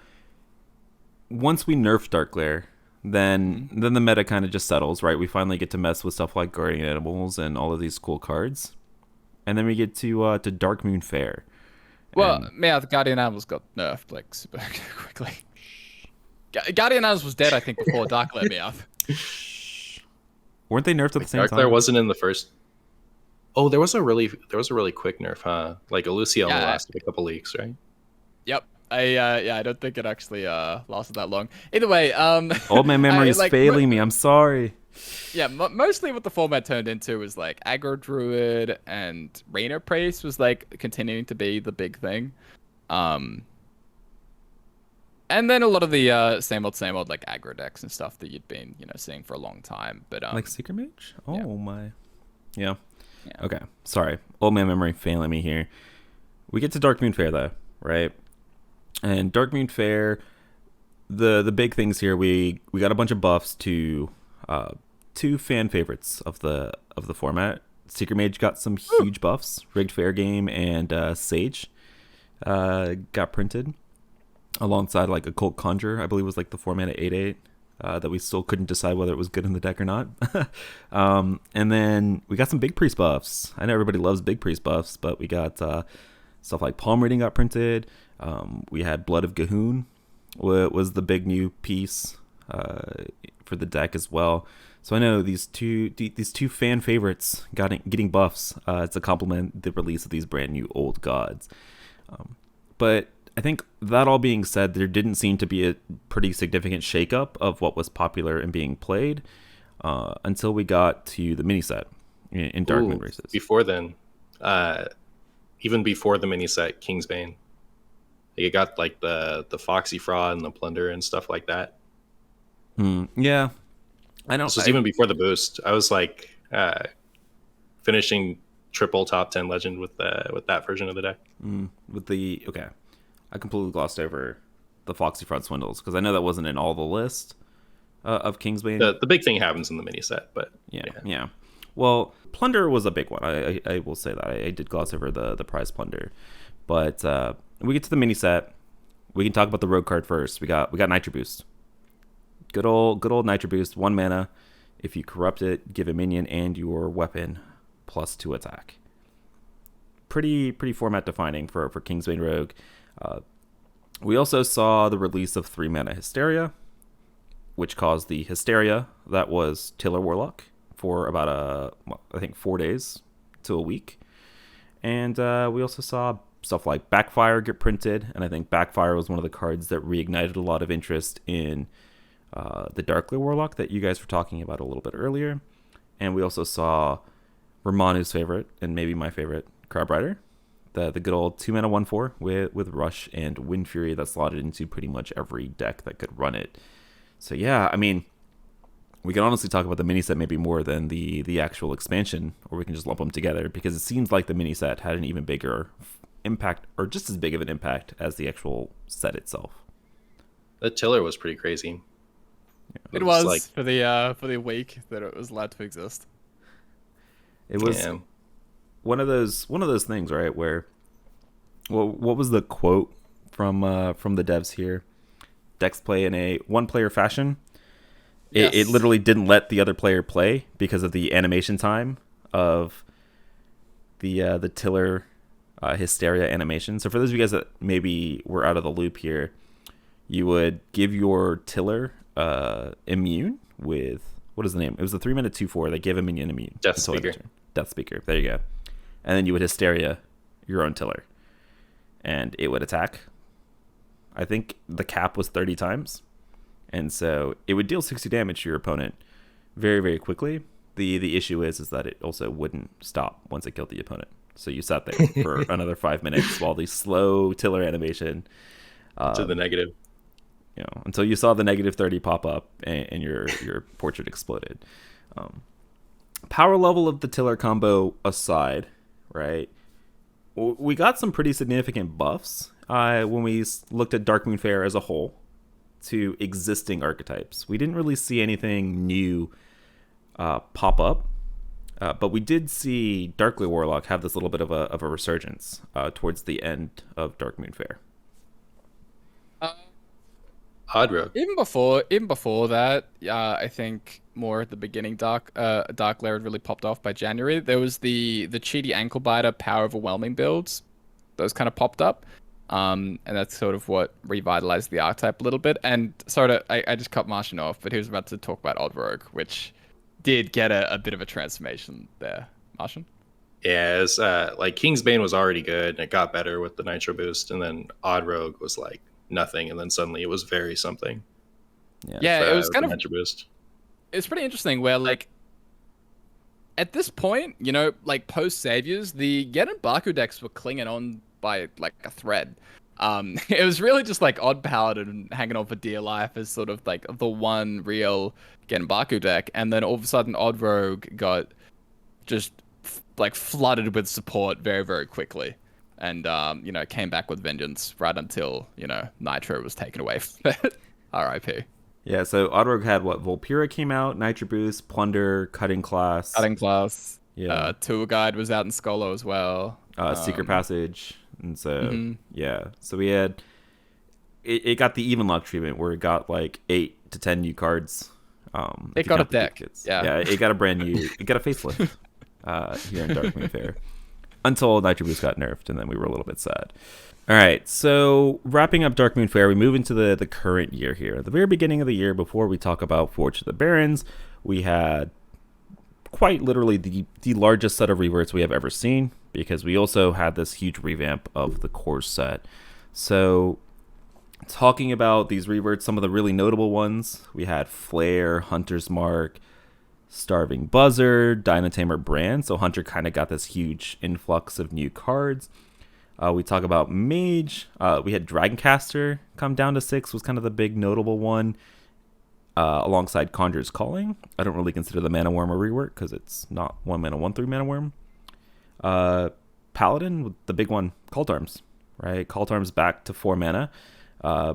once we nerfed Dark Lair, then the meta kind of just settles, right? We finally get to mess with stuff like Guardian Animals and all of these cool cards. And then we get to Dark Moon Fair. Well, the Guardian Animals got nerfed super quickly. Guardian Animals was dead, I think, before Dark Lair Meowth. Weren't they nerfed at the same time? Dark Lair wasn't in the first. Oh, there was a really quick nerf, huh? Lucio only lasted a couple leaks, right? Yep. I don't think it actually lasted that long. Either way, Old man memory is like, failing me. I'm sorry. yeah, mostly what the format turned into was like aggro druid and Rainer Priest was like continuing to be the big thing. And then a lot of the same old like aggro decks and stuff that you'd been, seeing for a long time. But Like Secret Mage? Oh yeah. my. Yeah. Yeah. Okay. Sorry. Old man memory failing me here. We get to Dark Moon Fair though, right? And Dark Moon Fair, the big things here, we got a bunch of buffs to two fan favorites of the format. Secret Mage got some huge buffs. Rigged Fair Game and Sage got printed alongside like Occult Conjure, I believe was like the 4-mana 8/8 that we still couldn't decide whether it was good in the deck or not. And then we got some Big Priest buffs. I know everybody loves Big Priest buffs, but we got stuff like Palm Reading got printed. We had Blood of Gahoon was the big new piece for the deck as well. So I know these two fan favorites getting buffs to complement the release of these brand new old gods. But I think that all being said, there didn't seem to be a pretty significant shakeup of what was popular and being played until we got to the mini set in Dark Moon Races. Before then, even before the mini set, Kingsbane, like, it got like the Foxy Fraud and the Plunder and stuff like that. Yeah, I know. This was even before the boost. I was like finishing triple top 10 legend with that version of the deck. Okay, I completely glossed over the Foxy Fraud Swindles because I know that wasn't in all the list of Kingsbane. The big thing happens in the mini set, but yeah. Well, Plunder was a big one. I will say that I did gloss over the prize Plunder, but we get to the mini set. We can talk about the rogue card first. We got Nitro Boost. Good old Nitro Boost. 1 mana. If you corrupt it, give a minion and your weapon +2 attack. Pretty format defining for Kingsbane Rogue. We also saw the release of 3 mana Hysteria, which caused the Hysteria that was Tiller Warlock for about I think 4 days to a week. And we also saw stuff like Backfire get printed, and I think Backfire was one of the cards that reignited a lot of interest in the Darkler Warlock that you guys were talking about a little bit earlier. And we also saw Romanu's favorite, and maybe my favorite, Crab Rider. The good old 2 mana 1/4 with Rush and Wind Fury that slotted into pretty much every deck that could run it. So yeah, I mean, we can honestly talk about the mini set maybe more than the actual expansion, or we can just lump them together because it seems like the mini set had an even bigger impact, or just as big of an impact as the actual set itself. The Tiller was pretty crazy. It was like, for the week that it was allowed to exist. It was one of those things, right? Where, well, what was the quote from the devs here? Decks play in a one-player fashion. Yes. It literally didn't let the other player play because of the animation time of the Tiller Hysteria animation. So for those of you guys that maybe were out of the loop here, you would give your Tiller immune with, what is the name? It was the 3 mana 2/4 that gave a minion immune. Death Speaker. Death Speaker. There you go. And then you would Hysteria your own Tiller, and it would attack. I think the cap was 30 times, and so it would deal 60 damage to your opponent very, very quickly. The issue is that it also wouldn't stop once it killed the opponent. So you sat there for another 5 minutes while the slow Tiller animation to the negative. Until you saw the -30 pop up and your portrait exploded. Power level of the Tiller combo aside, right? We got some pretty significant buffs when we looked at Dark Moon Fair as a whole to existing archetypes. We didn't really see anything new pop up, but we did see Darkler Warlock have this little bit of a resurgence towards the end of Dark Moon Fair. Odd Rogue. Even before that, I think more at the beginning, Dark Lair had really popped off by January. There was the cheaty ankle biter power overwhelming builds. Those kind of popped up. And that's sort of what revitalized the archetype a little bit. And I just cut Martian off, but he was about to talk about Odd Rogue, which did get a bit of a transformation there. Martian? Yeah, it's like Kingsbane was already good, and it got better with the Nitro boost, and then Odd Rogue was like nothing, and then suddenly it was very something. Yeah, it was With kind the of Nitro boost. it's pretty interesting where like at this point, like post saviors, the Gen and Baku decks were clinging on by like a thread. It was really just like Odd Paladin hanging on for dear life as sort of like the one real Gen Baku deck, and then all of a sudden Odd Rogue got just like flooded with support very, very quickly. And came back with vengeance right until, Nitro was taken away from it. RIP. Yeah, so Oddrogue had what? Volpira came out, Nitro Boost, Plunder, Cutting Class. Cutting Class. Yeah. Tour Guide was out in Skolo as well. Secret Passage. And so, Mhm. yeah. So we had... It got the even luck treatment where it got like 8 to 10 new cards. It got a deck. Yeah, it got a brand new... It got a facelift here in Dark Moon Fair. Until Nitro Boost got nerfed, and then we were a little bit sad. All right, so wrapping up Dark Moon Fair, we move into the current year here. At the very beginning of the year, before we talk about Forge of the Barons, we had quite literally the largest set of reverts we have ever seen, because we also had this huge revamp of the core set. So talking about these reverts, some of the really notable ones, we had Flare, Hunter's Mark, Starving Buzzard, Dynatamer Brand. So Hunter kind of got this huge influx of new cards. We talk about Mage. We had Dragoncaster come down to 6, was kind of the big notable one, alongside Conjurer's Calling. I don't really consider the Mana Worm a rework because it's not 1 mana, 1/3 Mana Worm. Paladin, with the big one, Cult Arms, right? Cult Arms back to 4 mana,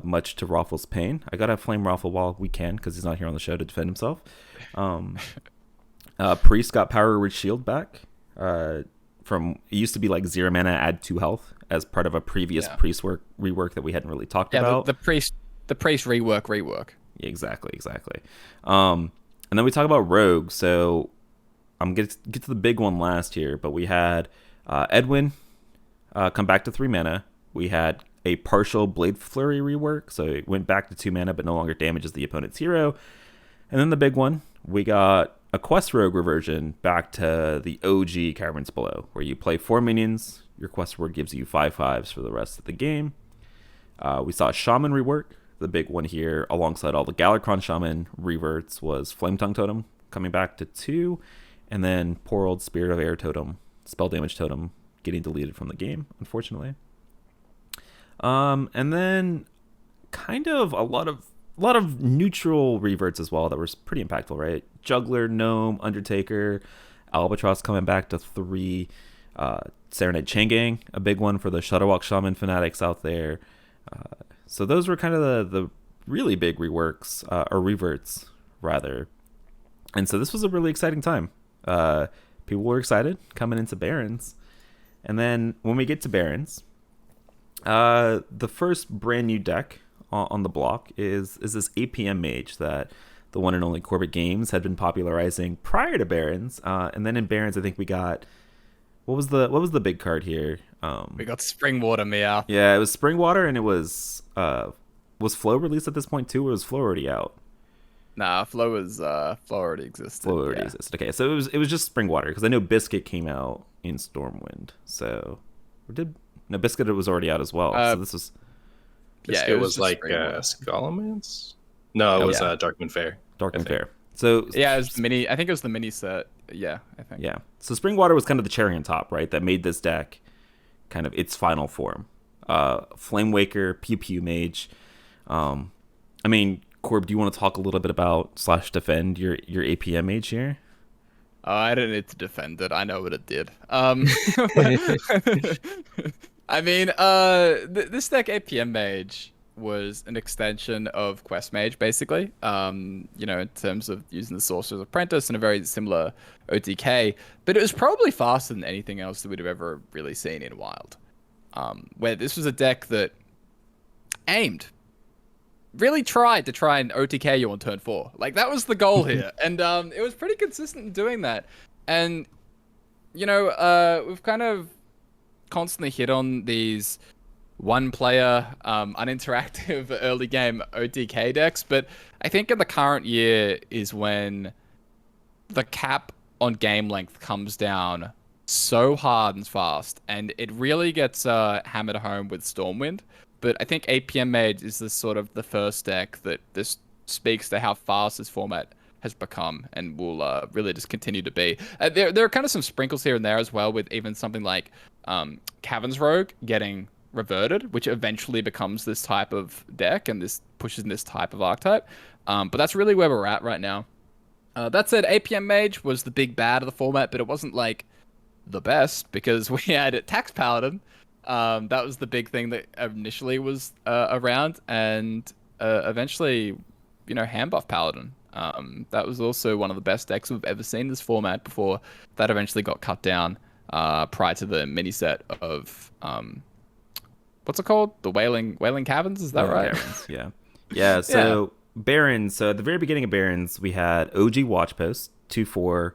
much to Roffle's pain. I gotta flame Roffle while we can because he's not here on the show to defend himself. Priest got Power Word Shield back. From it used to be like 0 mana, add 2 health as part of a previous Priest rework that we hadn't really talked about. The priest rework. Yeah, exactly. And then we talk about Rogue. So I'm gonna get to the big one last here, but we had Edwin come back to 3 mana. We had a partial Blade Flurry rework, so it went back to 2 mana, but no longer damages the opponent's hero. And then the big one, we got a Quest Rogue reversion back to the OG Caverns Below, where you play 4 minions, your Quest Word gives you 5/5s for the rest of the game. We saw a Shaman rework. The big one here, alongside all the Galakron Shaman reverts, was Flame Tongue Totem coming back to 2, and then poor old Spirit of Air Totem, Spell Damage Totem, getting deleted from the game, unfortunately. And then kind of a lot of neutral reverts as well that were pretty impactful, right? Juggler, Gnome, Undertaker, Albatross coming back to 3, Serenade Chaingang, a big one for the Shutterwalk Shaman fanatics out there. So those were kind of the really big reworks, or reverts, rather. And so this was a really exciting time. People were excited coming into Barons. And then when we get to Barons, the first brand new deck on the block is this APM Mage that the one and only Corbettgames had been popularizing prior to Barons. And then in Barons, I think we got... What was the big card here? We got Springwater Meow. Yeah, it was Springwater, and it was Flow released at this point too, or was Flow already out? Nah, Flow already existed. Flow already existed. Okay, so it was just Springwater, because I know Biscuit came out in Stormwind. So Biscuit was already out as well. So this was... Biscuit was like Scholomance? No, it was Darkmoon Fair. Darkmoon Fair. So yeah, it was the mini. I think it was the mini set. Yeah, I think. Yeah. So Springwater was kind of the cherry on top, right? That made this deck kind of its final form. Flame Waker, Pew Pew Mage. I mean, Corb, do you want to talk a little bit about /defend your APM Mage here? I don't need to defend it. I know what it did. I mean, this deck APM Mage was an extension of Quest Mage, basically. In terms of using the Sorcerer's Apprentice and a very similar OTK, but it was probably faster than anything else that we'd have ever really seen in Wild. Where this was a deck that really tried to try and OTK you on turn 4. Like, that was the goal here. And it was pretty consistent in doing that. And, we've kind of constantly hit on these one-player, uninteractive early game OTK decks, but I think in the current year is when the cap on game length comes down so hard and fast, and it really gets hammered home with Stormwind. But I think APM Mage is this sort of the first deck that this speaks to how fast this format has become and will really just continue to be. There are kind of some sprinkles here and there as well, with even something like Caverns Rogue getting reverted, which eventually becomes this type of deck and this pushes in this type of archetype. But that's really where we're at right now. That said, APM Mage was the big bad of the format, but it wasn't like the best because we had Tax Paladin. That was the big thing that initially was around, and eventually, Hand Buff Paladin. That was also one of the best decks we've ever seen in this format before that eventually got cut down prior to the mini set of what's it called? The Wailing Caverns, is that right? Caverns, yeah. Yeah, so Barons, so at the very beginning of Barons, we had OG Watchpost, 2/4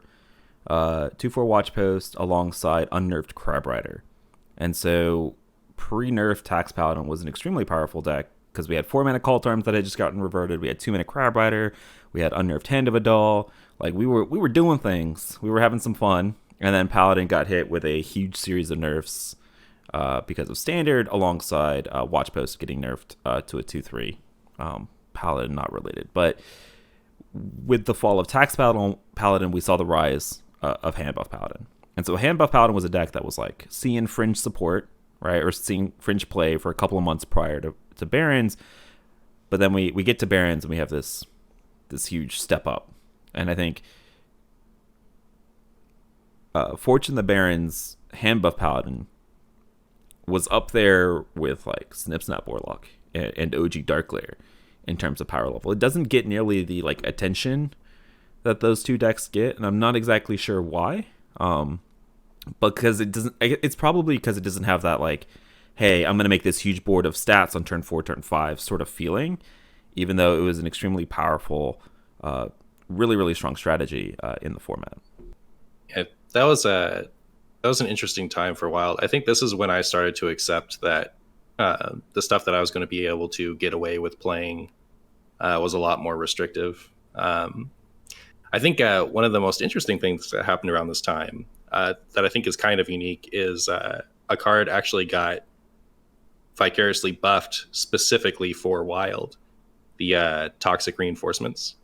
Watchpost alongside Unnerved Crab Rider. And so pre-nerf Tax Paladin was an extremely powerful deck because we had 4-mana Cult Arms that had just gotten reverted. We had 2-mana Crab Rider. We had Unnerved Hand of Adal. Like we were doing things. We were having some fun. And then Paladin got hit with a huge series of nerfs because of Standard, alongside Watchpost getting nerfed to a 2/3. Paladin not related. But with the fall of Tax Paladin, we saw the rise of Hand Buff Paladin. And so Hand Buff Paladin was a deck that was like seeing fringe support, right? Or seeing fringe play for a couple of months prior to Barons. But then we get to Barons and we have this huge step up. And I think Fortune the Barons, Hand Buff Paladin was up there with like Snip Snap Warlock and OG Darklayer in terms of power level. It doesn't get nearly the like attention that those two decks get, and I'm not exactly sure why. Because it doesn't. It's probably because it doesn't have that like, hey, I'm gonna make this huge board of stats on turn 4, turn 5 sort of feeling. Even though it was an extremely powerful, really really strong strategy in the format. Yeah, that was an interesting time for Wild. I think this is when I started to accept that the stuff that I was going to be able to get away with playing was a lot more restrictive. I think one of the most interesting things that happened around this time that I think is kind of unique is a card actually got vicariously buffed specifically for Wild. The Toxic Reinforcements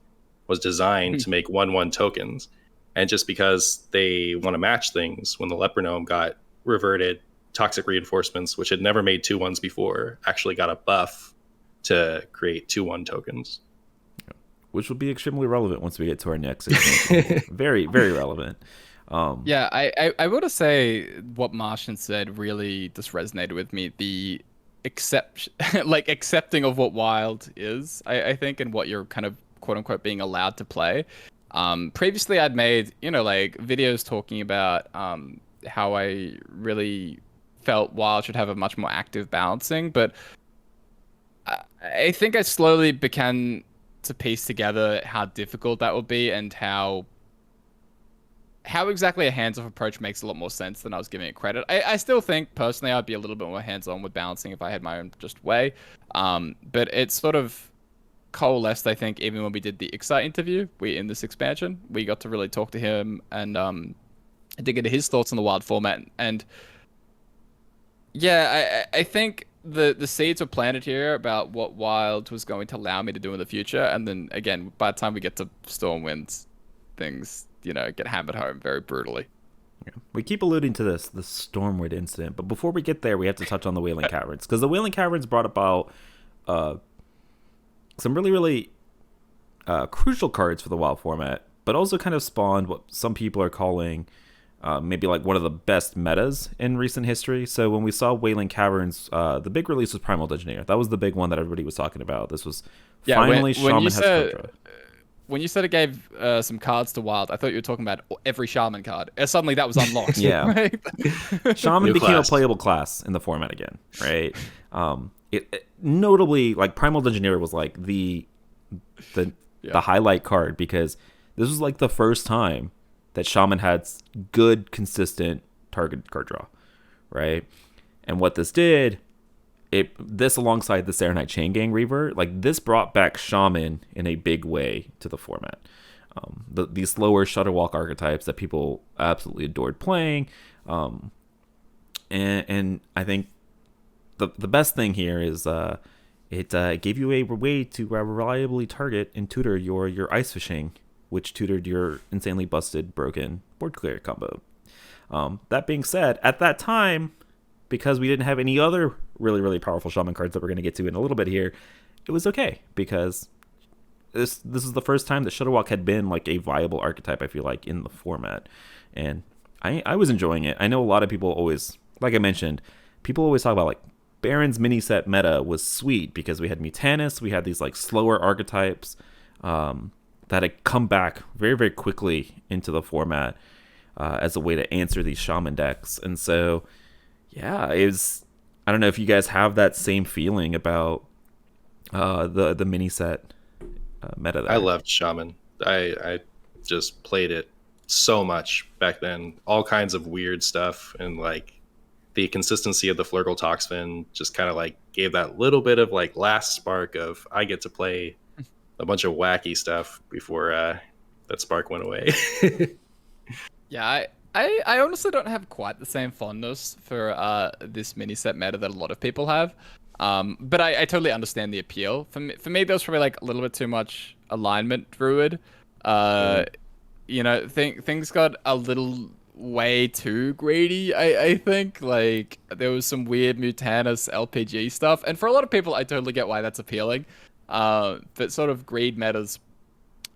was designed to make 1/1 tokens. And just because they want to match things, when the Leper Gnome got reverted, Toxic Reinforcements, which had never made 2/1s before, actually got a buff to create 2/1 tokens. Which will be extremely relevant once we get to our next expansion. Very, very relevant. Yeah, I would say what Martian said really just resonated with me. The accepting of what Wild is, I think, and what you're kind of quote unquote being allowed to play. Previously I'd made, like videos talking about how I really felt Wild should have a much more active balancing, but I think I slowly began to piece together how difficult that would be and how exactly a hands-off approach makes a lot more sense than I was giving it credit. I still think personally I'd be a little bit more hands-on with balancing if I had my own just way, but it's sort of coalesced. I think even when we did the Excite interview, in this expansion, we got to really talk to him and dig into his thoughts on the Wild format. And yeah, I think the seeds were planted here about what Wild was going to allow me to do in the future. And then again, by the time we get to Stormwind, things get hammered home very brutally. Yeah. We keep alluding to the Stormwind incident, but before we get there, we have to touch on the Wailing Caverns, because the Wailing Caverns brought about some really, really crucial cards for the Wild format, but also kind of spawned what some people are calling maybe like one of the best metas in recent history. So when we saw Wailing Caverns, the big release was Primal Degenerate. That was the big one that everybody was talking about. This was finally Shaman has Contra. When you said it gave some cards to Wild, I thought you were talking about every Shaman card. Suddenly that was unlocked. Yeah. Right? Shaman became a playable class in the format again, right? It notably, like, Primal Degenerate was like the highlight card, because this was like the first time that Shaman had good, consistent target card draw, right? And what this did, this alongside the Serenite Chain Gang Reaver, like, this brought back Shaman in a big way to the format. these slower Shutterwalk archetypes that people absolutely adored playing. And I think the best thing here is it gave you a way to reliably target and tutor your ice fishing, which tutored your insanely busted, broken board clear combo. That being said, at that time, because we didn't have any other really, really powerful shaman cards that we're going to get to in a little bit here, it was okay, because this is the first time that Shutterwalk had been like a viable archetype, I feel like, in the format. And I was enjoying it. I know a lot of people always, like I mentioned, people always talk about like Baron's mini set meta was sweet because we had Mutanus, we had these like slower archetypes that had come back very, very quickly into the format as a way to answer these shaman decks. And so, yeah, it was, I don't know if you guys have that same feeling about the mini set meta there. I loved shaman. I just played it so much back then. All kinds of weird stuff, and like the consistency of the Flurgle Toxfin just kind of like gave that little bit of like last spark of I get to play a bunch of wacky stuff before that spark went away. Yeah, I honestly don't have quite the same fondness for this mini set meta that a lot of people have. But I totally understand the appeal. For me, there was probably like a little bit too much alignment druid. You know, things got a little way too greedy, I think. Like, there was some weird Mutanus LPG stuff. And for a lot of people, I totally get why that's appealing. But sort of greed metas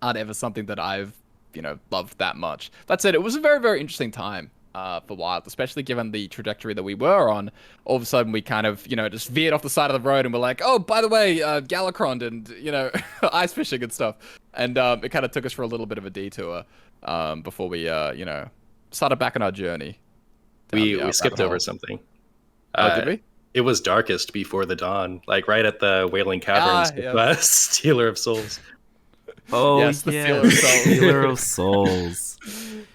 aren't ever something that I've, loved that much. That said, it was a very, very interesting time for Wild, especially given the trajectory that we were on. All of a sudden, we kind of, just veered off the side of the road and we're like, oh, by the way, Galakron and, ice fishing and stuff. And it kind of took us for a little bit of a detour before we, started back on our journey. We skipped over something. Did we? It was darkest before the dawn, like right at the Wailing Caverns, Stealer of Souls. Oh, yes, the yeah, Stealer of Souls.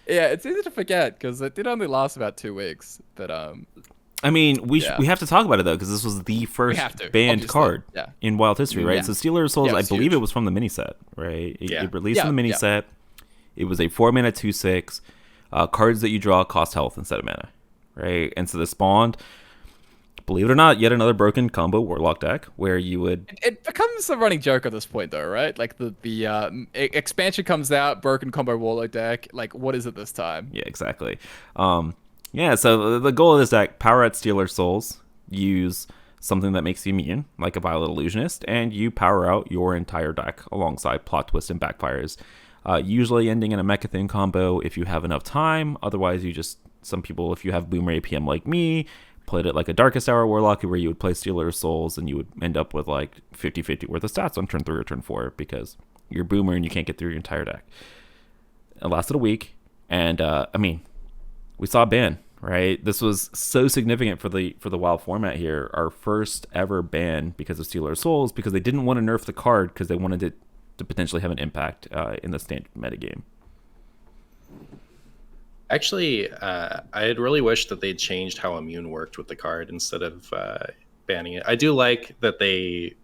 Yeah, it's easy to forget because it did only last about 2 weeks. But I mean, we have to talk about it though, because this was the first banned card in Wild history, right? So Stealer of Souls, I believe it was from the mini set, right? It released in the mini set. It was a 4-mana 2/6. Cards that you draw cost health instead of mana, right? And so this spawned, believe it or not, yet another broken combo Warlock deck where you would... It becomes a running joke at this point, though, right? Like, the expansion comes out, broken combo Warlock deck. Like, what is it this time? Yeah, exactly. So the goal of this deck, power at Stealer Souls, use something that makes you immune, like a Violet Illusionist, and you power out your entire deck alongside Plot Twist and Backfires. Usually ending in a Mechathin combo if you have enough time. Otherwise, some people, if you have Boomer APM like me, played it like a Darkest Hour Warlock where you would play Stealer of Souls and you would end up with like 50-50 worth of stats on turn 3 or turn 4 because you're Boomer and you can't get through your entire deck. It lasted a week, and we saw a ban, right? This was so significant for the Wild format here. Our first ever ban because of Stealer of Souls, because they didn't want to nerf the card because they wanted it to potentially have an impact in the standard metagame. Actually, I had really wished that they'd changed how immune worked with the card instead of banning it. I do like that they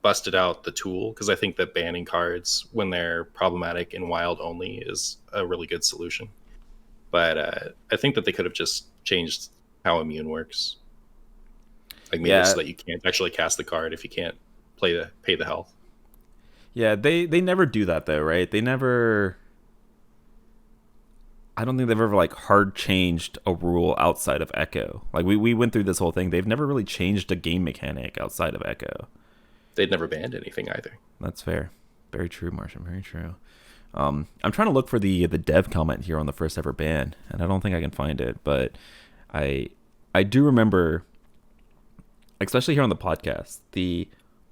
busted out the tool, because I think that banning cards when they're problematic in Wild only is a really good solution. But I think that they could have just changed how immune works. Like maybe so that you can't actually cast the card if you can't pay the health. Yeah, they never do that though, right? They never... I don't think they've ever like hard changed a rule outside of Echo. Like we went through this whole thing. They've never really changed a game mechanic outside of Echo. They'd never banned anything either. That's fair. Very true, Martian. Very true. I'm trying to look for the dev comment here on the first ever ban, and I don't think I can find it. But I do remember, especially here on the podcast,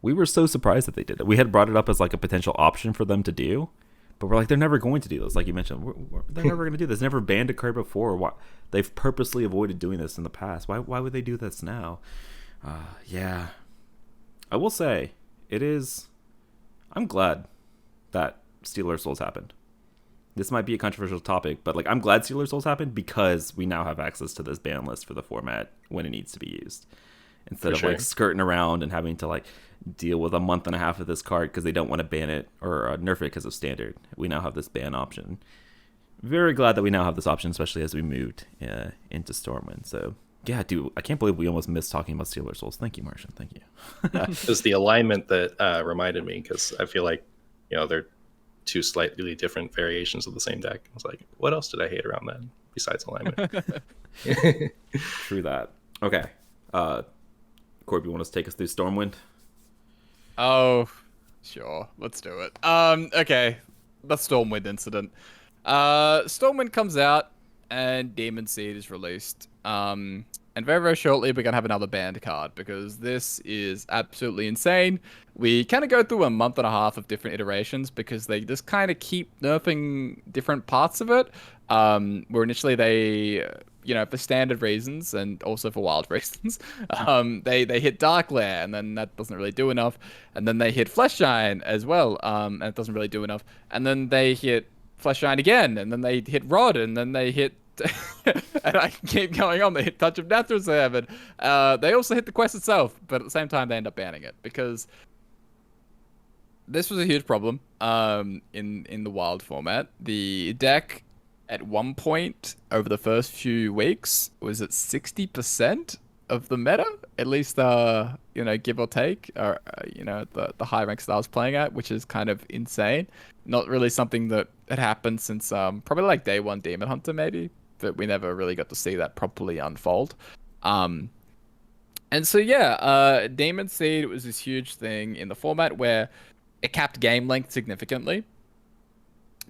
we were so surprised that they did it. We had brought it up as like a potential option for them to do, but we're like, they're never going to do this. Like you mentioned, they're never going to do this. Never banned a card before. Why? They've purposely avoided doing this in the past. Why would they do this now? Yeah. I will say, I'm glad that Stealer Souls happened. This might be a controversial topic, but like I'm glad Stealer Souls happened because we now have access to this ban list for the format when it needs to be used. instead of like skirting around and having to like deal with a month and a half of this card because they don't want to ban it or nerf it because of standard. We now have this ban option. Very glad that we now have this option, especially as we moved into Stormwind. So yeah, dude, I can't believe we almost missed talking about Stealer Souls. Thank you, Martian. Thank you. It was the alignment that reminded me, because I feel like, they're two slightly different variations of the same deck. I was like, what else did I hate around that besides alignment? True that. Okay. Corb, you want us to take us through Stormwind? Oh, sure. Let's do it. Okay. The Stormwind incident. Stormwind comes out and Demon Seed is released. And very, very shortly we're going to have another banned card, because this is absolutely insane. We kind of go through a month and a half of different iterations because they just kind of keep nerfing different parts of it. Where initially they, for standard reasons and also for wild reasons, they hit Dark Lair, and then that doesn't really do enough. And then they hit Flesh Giant as well, and it doesn't really do enough. And then they hit Flesh Giant again, and then they hit Rod, and then they hit and I can keep going on. They hit Touch of Death Reserve, and they also hit the quest itself, but at the same time they end up banning it, because this was a huge problem in the wild format. The deck at one point over the first few weeks was at 60% of the meta, at least give or take, or the high ranks that I was playing at, which is kind of insane. Not really something that had happened since probably like day one Demon Hunter, maybe, but we never really got to see that properly unfold. And so yeah, Demon Seed was this huge thing in the format where it capped game length significantly.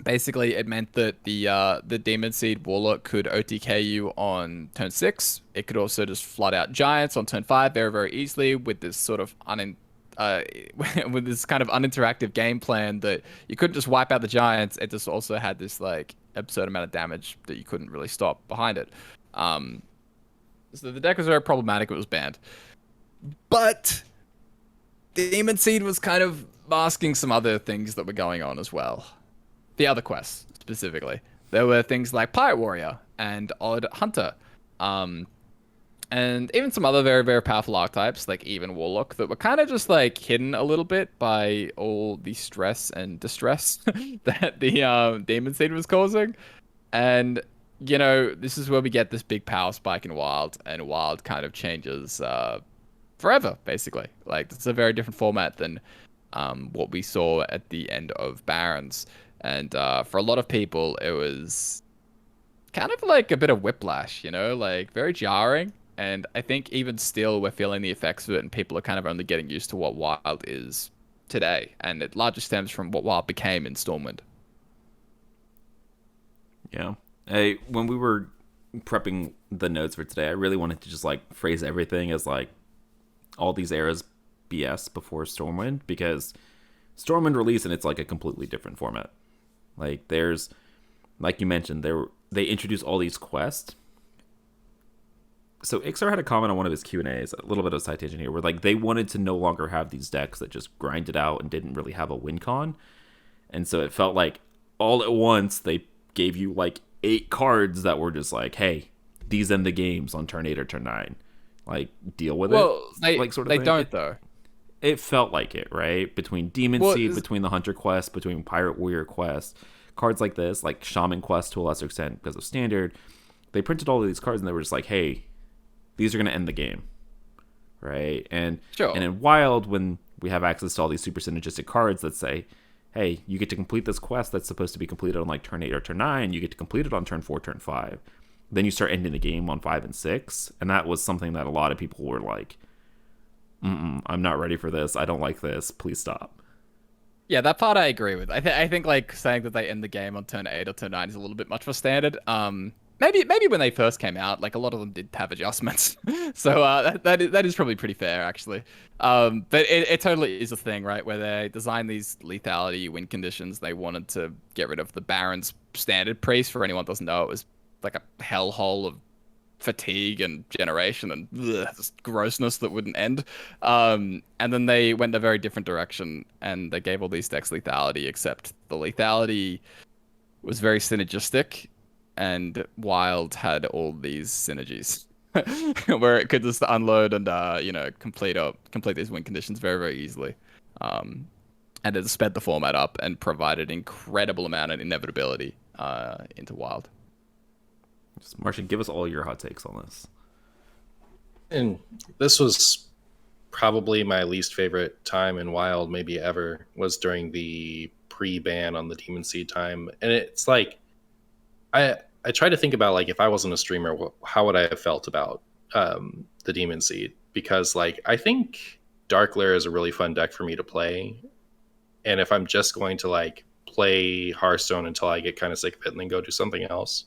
Basically, it meant that the Demon Seed Warlock could OTK you on turn 6. It could also just flood out Giants on turn 5 very, very easily with this sort of with this kind of uninteractive game plan that you couldn't just wipe out the Giants. It just also had this like absurd amount of damage that you couldn't really stop behind it. So the deck was very problematic. It was banned, but Demon Seed was kind of masking some other things that were going on as well. The other quests, specifically. There were things like Pirate Warrior and Odd Hunter. And even some other very, very powerful archetypes, like even Warlock, that were kind of just like hidden a little bit by all the stress and distress that the Demon Seed was causing. And, this is where we get this big power spike in Wild, and Wild kind of changes forever, basically. Like, it's a very different format than what we saw at the end of Barons. And for a lot of people, it was kind of like a bit of whiplash, like very jarring. And I think even still, we're feeling the effects of it, and people are kind of only getting used to what Wild is today. And it largely stems from what Wild became in Stormwind. Yeah. Hey, when we were prepping the notes for today, I really wanted to just like phrase everything as like all these eras BS before Stormwind, because Stormwind released and it's like a completely different format. Like there's, like you mentioned, they introduced all these quests. So Ixar had a comment on one of his Q&As, a little bit of a citation here, where like they wanted to no longer have these decks that just grinded out and didn't really have a win con. And so it felt like all at once they gave you like 8 cards that were just like, hey, these end the games on turn 8 or turn 9. Like, deal with it. Well, they thing. don't, though. It felt like it, right? Between Demon Seed, between the Hunter quest, between Pirate Warrior quest, cards like this, like Shaman quest to a lesser extent because of Standard, they printed all of these cards and they were just like, hey, these are going to end the game, right? And sure. And in Wild, when we have access to all these super synergistic cards that say, hey, you get to complete this quest that's supposed to be completed on like turn 8 or turn 9, you get to complete it on turn 4, turn 5. Then you start ending the game on 5 and 6. And that was something that a lot of people were like, I'm not ready for this. I don't like this. Please stop. Yeah, that part I agree with. I think like saying that they end the game on turn 8 or turn 9 is a little bit much for Standard. Maybe when they first came out, like a lot of them did have adjustments. So that is probably pretty fair, actually. But it totally is a thing, right? Where they designed these lethality win conditions. They wanted to get rid of the Baron's Standard Priest. For anyone who doesn't know, it was like a hellhole of fatigue and generation and just grossness that wouldn't end. And then they went a very different direction, and they gave all these decks lethality, except the lethality was very synergistic, and Wild had all these synergies. where it could just unload and complete these win conditions very, very easily. And it sped the format up and provided incredible amount of inevitability into Wild. Martian, give us all your hot takes on this. And this was probably my least favorite time in Wild, maybe ever, was during the pre-ban on the Demon Seed time. And it's like, I try to think about, like, if I wasn't a streamer, how would I have felt about the Demon Seed? Because, like, I think Dark Lair is a really fun deck for me to play. And if I'm just going to, like, play Hearthstone until I get kind of sick of it and then go do something else,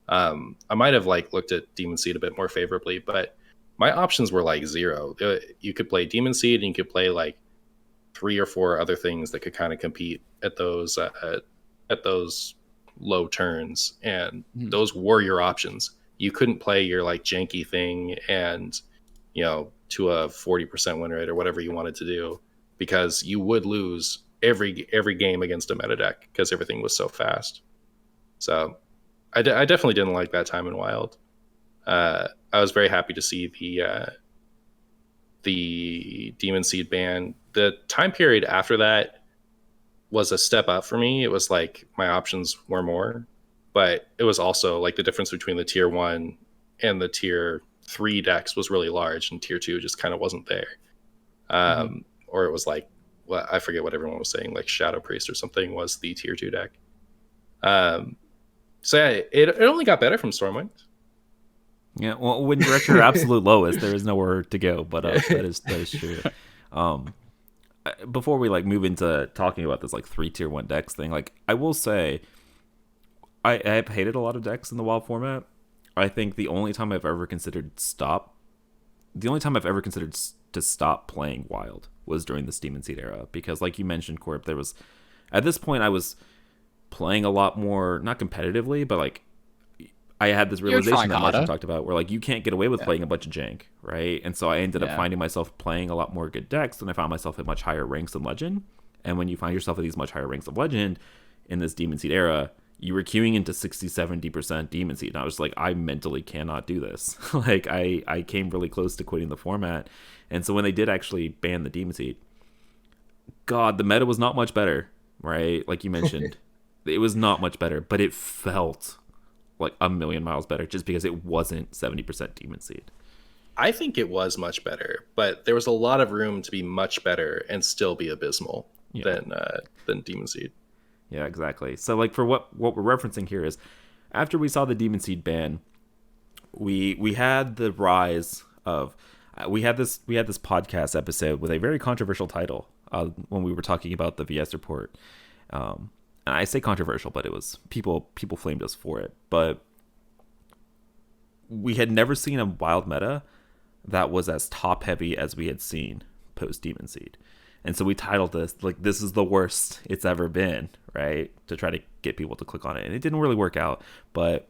I might have, like, looked at Demon Seed a bit more favorably. But my options were, like, zero. You could play Demon Seed and you could play, like, 3 or 4 other things that could kind of compete at those low turns, and those were your options. You couldn't play your, like, janky thing and, you know, to a 40% win rate or whatever you wanted to do, because you would lose every game against a meta deck because everything was so fast. So I definitely didn't like that time in Wild. I was very happy to see the Demon Seed ban. The time period after that was a step up for me. It was like my options were more, but it was also like the difference between the tier 1 and the tier 3 decks was really large, and tier 2 just kind of wasn't there. Or it was like, well, I forget what everyone was saying, like Shadow Priest or something was the tier 2 deck. So yeah, it only got better from Stormwind. Yeah, well, when you're at your absolute lowest, there is nowhere to go. But that is true. Before we, like, move into talking about this, like, 3 tier 1 decks thing, like, I will say I have hated a lot of decks in the Wild format. I think the only time I've ever considered to stop playing Wild was during the Demon Seed era, because, like you mentioned, Corb, there was, at this point, I was playing a lot more, not competitively, but, like, I had this realization that Martian talked about, where, like, you can't get away with playing a bunch of jank, right? And so I ended up finding myself playing a lot more good decks, and I found myself at much higher ranks of Legend. And when you find yourself at these much higher ranks of Legend in this Demon Seed era, you were queuing into 60-70% Demon Seed, and I was like, I mentally cannot do this. Like, I came really close to quitting the format. And so when they did actually ban the Demon Seed, God, the meta was not much better, right? Like you mentioned, it was not much better, but it felt like a million miles better just because it wasn't 70% Demon Seed. I think it was much better, but there was a lot of room to be much better and still be abysmal than Demon Seed. Yeah, exactly. So, like, for what we're referencing here is, after we saw the Demon Seed ban, we had the rise of we had this podcast episode with a very controversial title when we were talking about the VS report. And I say controversial, but it was people flamed us for it. But we had never seen a Wild meta that was as top heavy as we had seen post Demon Seed. And so we titled this, like, this is the worst it's ever been, right? To try to get people to click on it. And it didn't really work out, but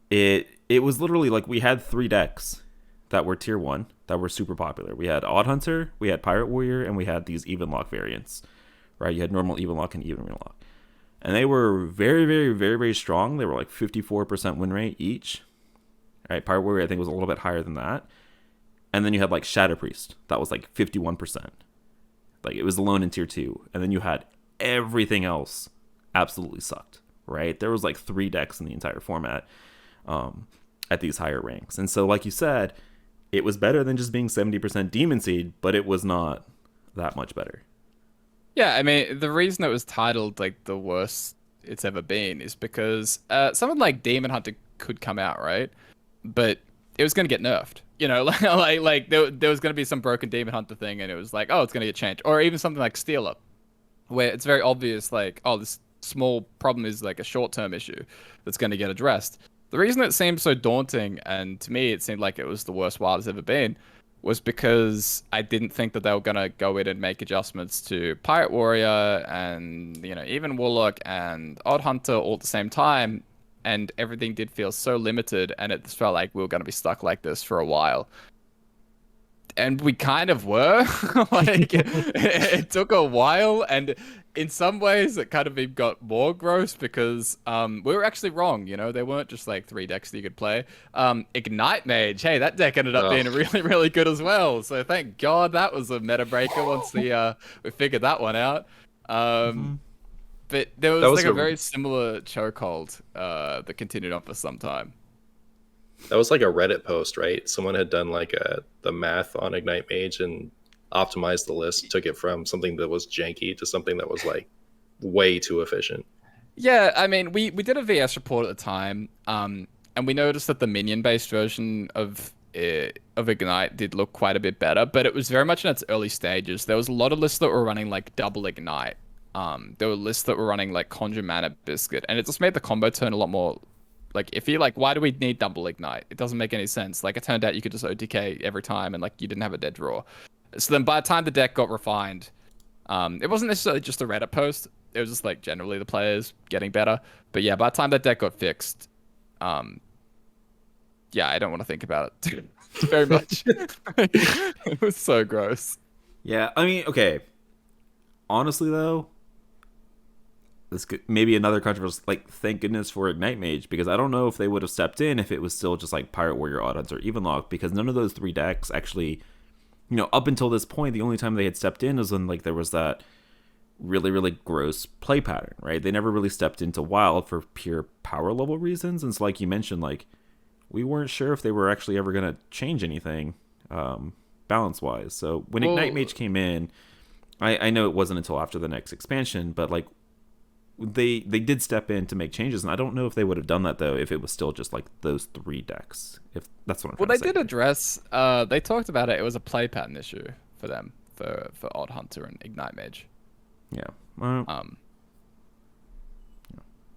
it was literally like we had 3 decks that were tier 1 that were super popular. We had Odd Hunter, we had Pirate Warrior, and we had these even lock variants, right? You had normal even lock and even lock. And they were very, very, very, very strong. They were like 54% win rate each. Right? Pirate Warrior, I think, was a little bit higher than that. And then you had, like, Shadow Priest. That was like 51%. Like, it was alone in tier 2. And then you had everything else absolutely sucked, right? There was like 3 decks in the entire format at these higher ranks. And so, like you said, it was better than just being 70% Demon Seed, but it was not that much better. Yeah, I mean, the reason it was titled, like, the worst it's ever been is because something like Demon Hunter could come out, right? But it was going to get nerfed. You know, like there was going to be some broken Demon Hunter thing, and it was like, oh, it's going to get changed. Or even something like Stealer, where it's very obvious, like, oh, this small problem is like a short-term issue that's going to get addressed. The reason it seemed so daunting, and to me it seemed like it was the worst Wild has ever been, was because I didn't think that they were going to go in and make adjustments to Pirate Warrior and, you know, even Warlock and Odd Hunter all at the same time. And everything did feel so limited, and it just felt like we were going to be stuck like this for a while. And we kind of were. Like, it took a while, and in some ways it kind of even got more gross because we were actually wrong, you know? They weren't just like 3 decks that you could play. Ignite Mage, hey, that deck ended up being really, really good as well. So thank God that was a meta breaker once we figured that one out. But there was like a very similar chokehold that continued on for some time. That was like a Reddit post, right? Someone had done like the math on Ignite Mage and optimized the list, took it from something that was janky to something that was like way too efficient. Yeah, I mean, we did a VS report at the time, and we noticed that the minion-based version of Ignite did look quite a bit better, but it was very much in its early stages. There was a lot of lists that were running like double Ignite. There were lists that were running like Conjure Mana Biscuit, and it just made the combo turn a lot more like iffy. Like, why do we need double Ignite? It doesn't make any sense. Like, it turned out you could just OTK every time, and like you didn't have a dead draw. So then by the time the deck got refined, it wasn't necessarily just a Reddit post. It was just like generally the players getting better. But yeah, by the time that deck got fixed, yeah, I don't want to think about it very much. It was so gross. Yeah, I mean, okay. Honestly, though, this could maybe another controversy. Like, thank goodness for Ignite Mage, because I don't know if they would have stepped in if it was still just like Pirate Warrior, Odd Hunter, or Evenlock, because none of those 3 decks actually, you know, up until this point, the only time they had stepped in was when like there was that really, really gross play pattern, right? They never really stepped into Wild for pure power level reasons, and so like you mentioned, like we weren't sure if they were actually ever gonna change anything balance wise. So when Ignite Mage came in, I know it wasn't until after the next expansion, but like they did step in to make changes, and I don't know if they would have done that though if it was still just like those 3 decks. If that's what I'm trying to say. Well, they did address. They talked about it. It was a play pattern issue for them for Odd Hunter and Ignite Mage. Yeah.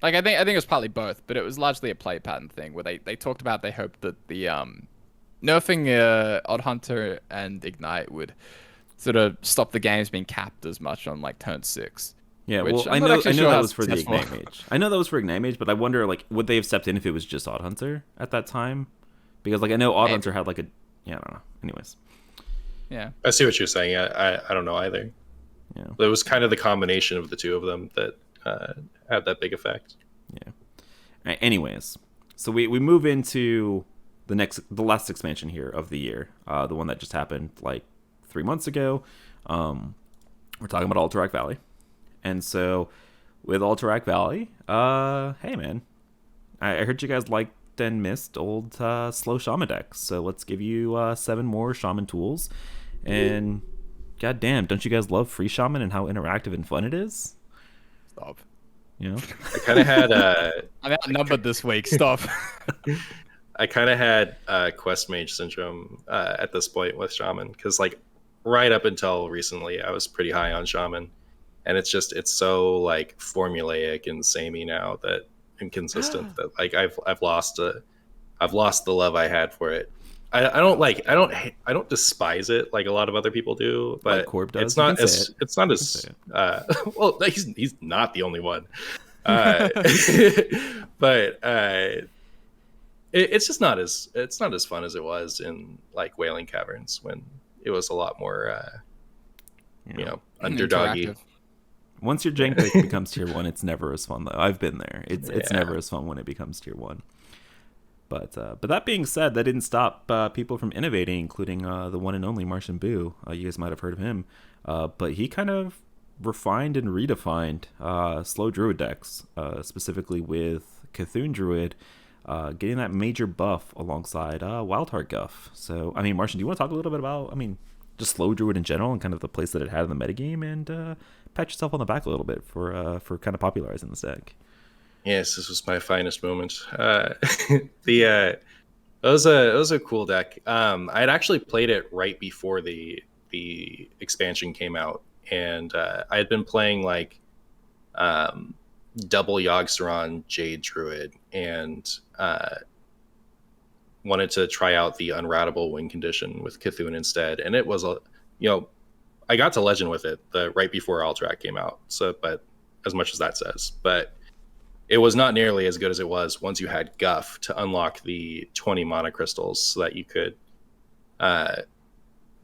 Like I think it was partly both, but it was largely a play pattern thing where they talked about they hoped that the nerfing Odd Hunter and Ignite would sort of stop the games being capped as much on like turn 6. Yeah, well, I know that was for the Ignite Mage. I know that was for Ignite Mage, but I wonder, like, would they have stepped in if it was just Odd Hunter at that time? Because, like, I know Odd Hunter had, like, a... Yeah, I don't know. Anyways. Yeah. I see what you're saying. I don't know either. Yeah. It was kind of the combination of the two of them that had that big effect. Yeah. All right, anyways, so we move into the last expansion here of the year, the one that just happened, like, 3 months ago. We're talking about Alterac Valley. And so, with Alterac Valley, hey man, I heard you guys liked and missed old slow shaman decks. So let's give you 7 more shaman tools. And goddamn, don't you guys love free shaman and how interactive and fun it is? Stop. You know, I kind of had I'm outnumbered this week. Stop. I kind of had quest mage syndrome at this point with shaman, because like right up until recently, I was pretty high on shaman. And it's so like formulaic and samey now that inconsistent that like I've lost the love I had for it. I don't despise it like a lot of other people do, but like Corb does. It's not as well. He's not the only one, but it's just not as fun as it was in like Wailing Caverns when it was a lot more underdoggy. Once your jank deck becomes tier 1, it's never as fun though. I've been there. It's never as fun when it becomes tier 1. But that being said, that didn't stop people from innovating, including the one and only MartianBuu. You guys might have heard of him. But he kind of refined and redefined slow druid decks, specifically with Cthulhu Druid, getting that major buff alongside Wildheart Guff. So, I mean, Martian, do you want to talk a little bit about, just slow druid in general and kind of the place that it had in the metagame, and pat yourself on the back a little bit for kind of popularizing this deck? Yes, this was my finest moment. It was a cool deck. I had actually played it right before the expansion came out, and I had been playing like double Yogg-Saron Jade Druid, and wanted to try out the unroutable win condition with Cthulhu instead, and it was I got to Legend with it right before Alterac came out. So, but as much as that says, but it was not nearly as good as it was once you had Guff to unlock the 20 mana crystals, so that you could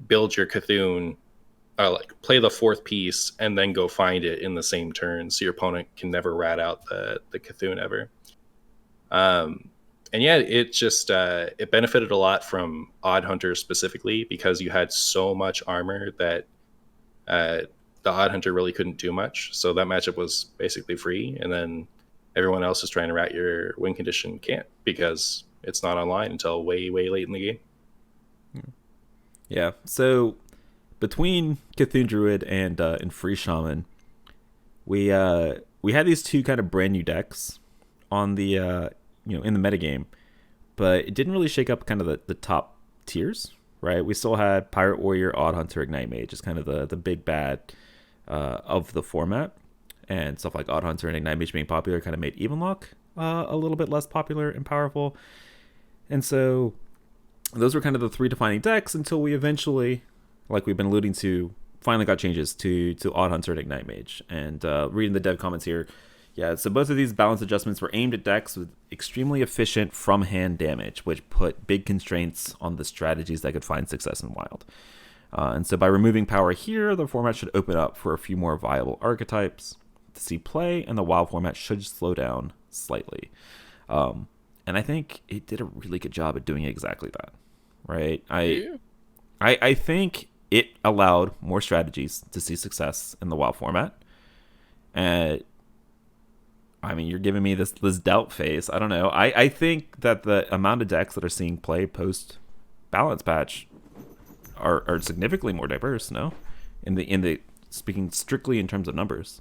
build your Cthulhu, like play the fourth piece and then go find it in the same turn, so your opponent can never rat out the Cthulhu ever. And yeah, it just it benefited a lot from Odd Hunter specifically, because you had so much armor that the Odd Hunter really couldn't do much. So that matchup was basically free, and then everyone else is trying to rat your win condition can't, because it's not online until way late in the game. Yeah. So between Cthulhu Druid and Free Shaman, we had these two kind of brand new decks on the in the metagame, but it didn't really shake up kind of the top tiers, right? We still had Pirate Warrior, Odd Hunter, Ignite Mage as kind of the big bad of the format, and stuff like Odd Hunter and Ignite Mage being popular kind of made Evenlock a little bit less popular and powerful. And so those were kind of the three defining decks until we eventually, like we've been alluding to, finally got changes to Odd Hunter and Ignite Mage. And reading the dev comments here, yeah, so both of these balance adjustments were aimed at decks with extremely efficient from-hand damage, which put big constraints on the strategies that could find success in Wild. And so by removing power here, the format should open up for a few more viable archetypes to see play, and the Wild format should slow down slightly. And I think it did a really good job at doing exactly that, right? I think it allowed more strategies to see success in the Wild format. And I mean, you're giving me this doubt face. I don't know. I think that the amount of decks that are seeing play post balance patch are significantly more diverse. No, in the speaking strictly in terms of numbers.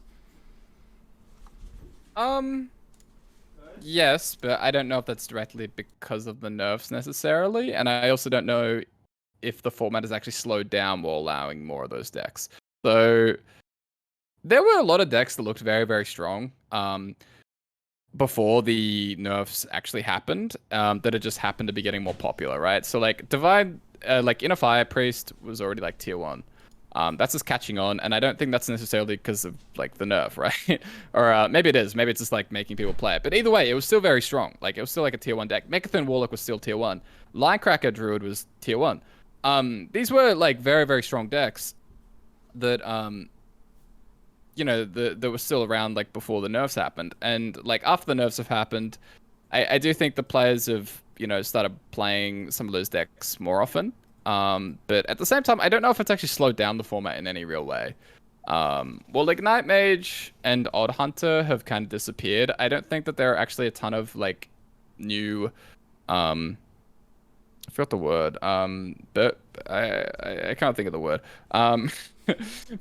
Yes, but I don't know if that's directly because of the nerfs necessarily, and I also don't know if the format has actually slowed down while allowing more of those decks. So there were a lot of decks that looked very, very strong before the nerfs actually happened, that it just happened to be getting more popular, right? So like Divine, like Inner Fire Priest was already like tier 1. That's just catching on, and I don't think that's necessarily because of like the nerf, right? Or maybe it is. Maybe it's just like making people play it. But either way, it was still very strong. Like it was still like a tier 1 deck. Mechathon Warlock was still tier 1. Linecracker Druid was tier 1. These were like very, very strong decks that that were still around like before the nerfs happened. And like after the nerfs have happened, I do think the players have started playing some of those decks more often. But at the same time, I don't know if it's actually slowed down the format in any real way. Well, Ignite Mage and Odd Hunter have kind of disappeared. I don't think that there are actually a ton of like new, I forgot the word. But I can't think of the word.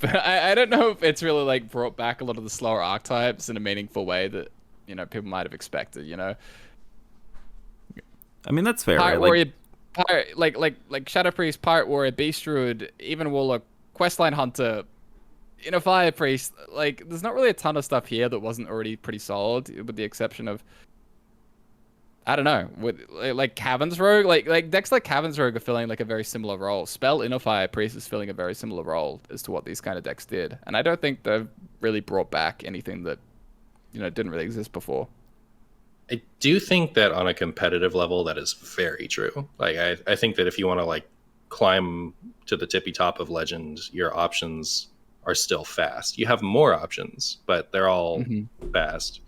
But I don't know if it's really like brought back a lot of the slower archetypes in a meaningful way that people might have expected. I mean, that's fair. Pirate right? Warrior. Like Shadow Priest, Pirate Warrior, Beast Druid, even Warlock, Questline Hunter, Inner Fire Priest. Like, there's not really a ton of stuff here that wasn't already pretty solid, with the exception of, I don't know, with like Caverns Rogue. Like decks like Caverns Rogue are filling like a very similar role. Spell Inner Fire Priest is filling a very similar role as to what these kind of decks did, and I don't think they've really brought back anything that didn't really exist before. I do think that on a competitive level, that is very true. Like, I think that if you want to like climb to the tippy top of Legend, your options are still fast. You have more options, but they're all fast.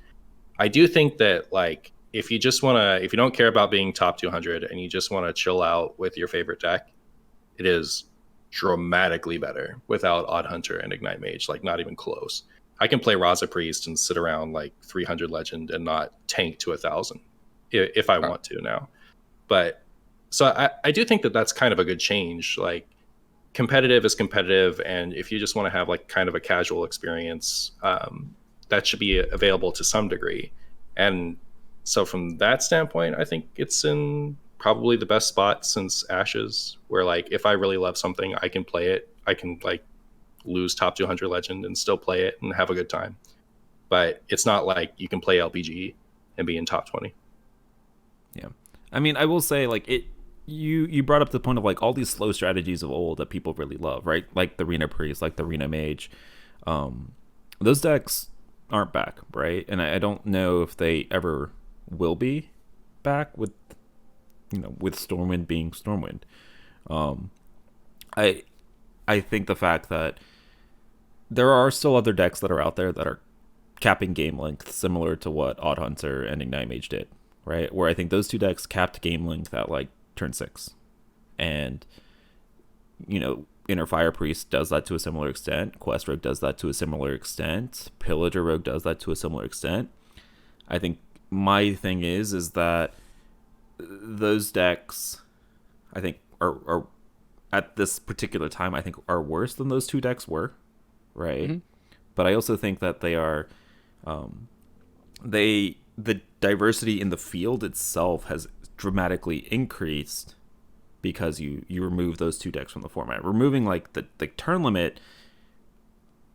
I do think that like if you don't care about being top 200 and you just want to chill out with your favorite deck, it is dramatically better without Odd Hunter and Ignite Mage. Like, not even close. I can play Raza Priest and sit around like 300 Legend and not tank to 1,000 if I want to now. But so I do think that that's kind of a good change. Like, competitive is competitive, and if you just want to have like kind of a casual experience, that should be available to some degree. And so from that standpoint, I think it's in probably the best spot since Ashes, where like if I really love something, I can play it. I can like lose top 200 Legend and still play it and have a good time. But it's not like you can play LPG and be in top 20. Yeah. I mean, I will say, like, you brought up the point of like all these slow strategies of old that people really love, right? Like the Reno Priest, like the Reno Mage. Those decks aren't back, right? And I don't know if they ever will be back with Stormwind being Stormwind. I I think the fact that there are still other decks that are out there that are capping game length, similar to what Odd Hunter and Ignite Mage did, right? Where I think those two decks capped game length at like turn 6, and Inner Fire Priest does that to a similar extent. Quest Rogue does that to a similar extent. Pillager Rogue does that to a similar extent. I think my thing is that those decks, I think, are at this particular time, I think are worse than those two decks were, right? Mm-hmm. But I also think that they are, the diversity in the field itself has dramatically increased because you remove those two decks from the format. Removing like the turn limit,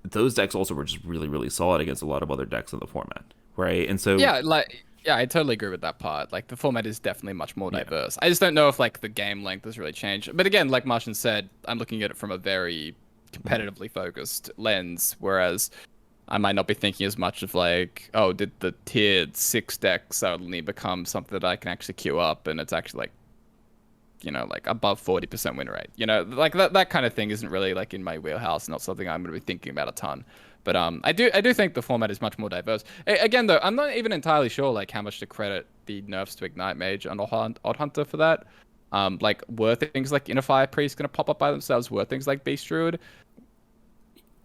those decks also were just really, really solid against a lot of other decks in the format, right? And so yeah, I totally agree with that part. Like the format is definitely much more diverse. I just don't know if like the game length has really changed. But again, like Martian said, I'm looking at it from a very competitively focused lens, whereas I might not be thinking as much of like, oh, did the tiered 6 deck suddenly become something that I can actually queue up and it's actually like, like above 40% win rate. Like that kind of thing isn't really like in my wheelhouse, not something I'm going to be thinking about a ton. But I do think the format is much more diverse. Again, though, I'm not even entirely sure like how much to credit the nerfs to Ignite Mage and Odd Hunter for that. Like were things like Inner Fire Priest going to pop up by themselves? Were things like Beast Druid?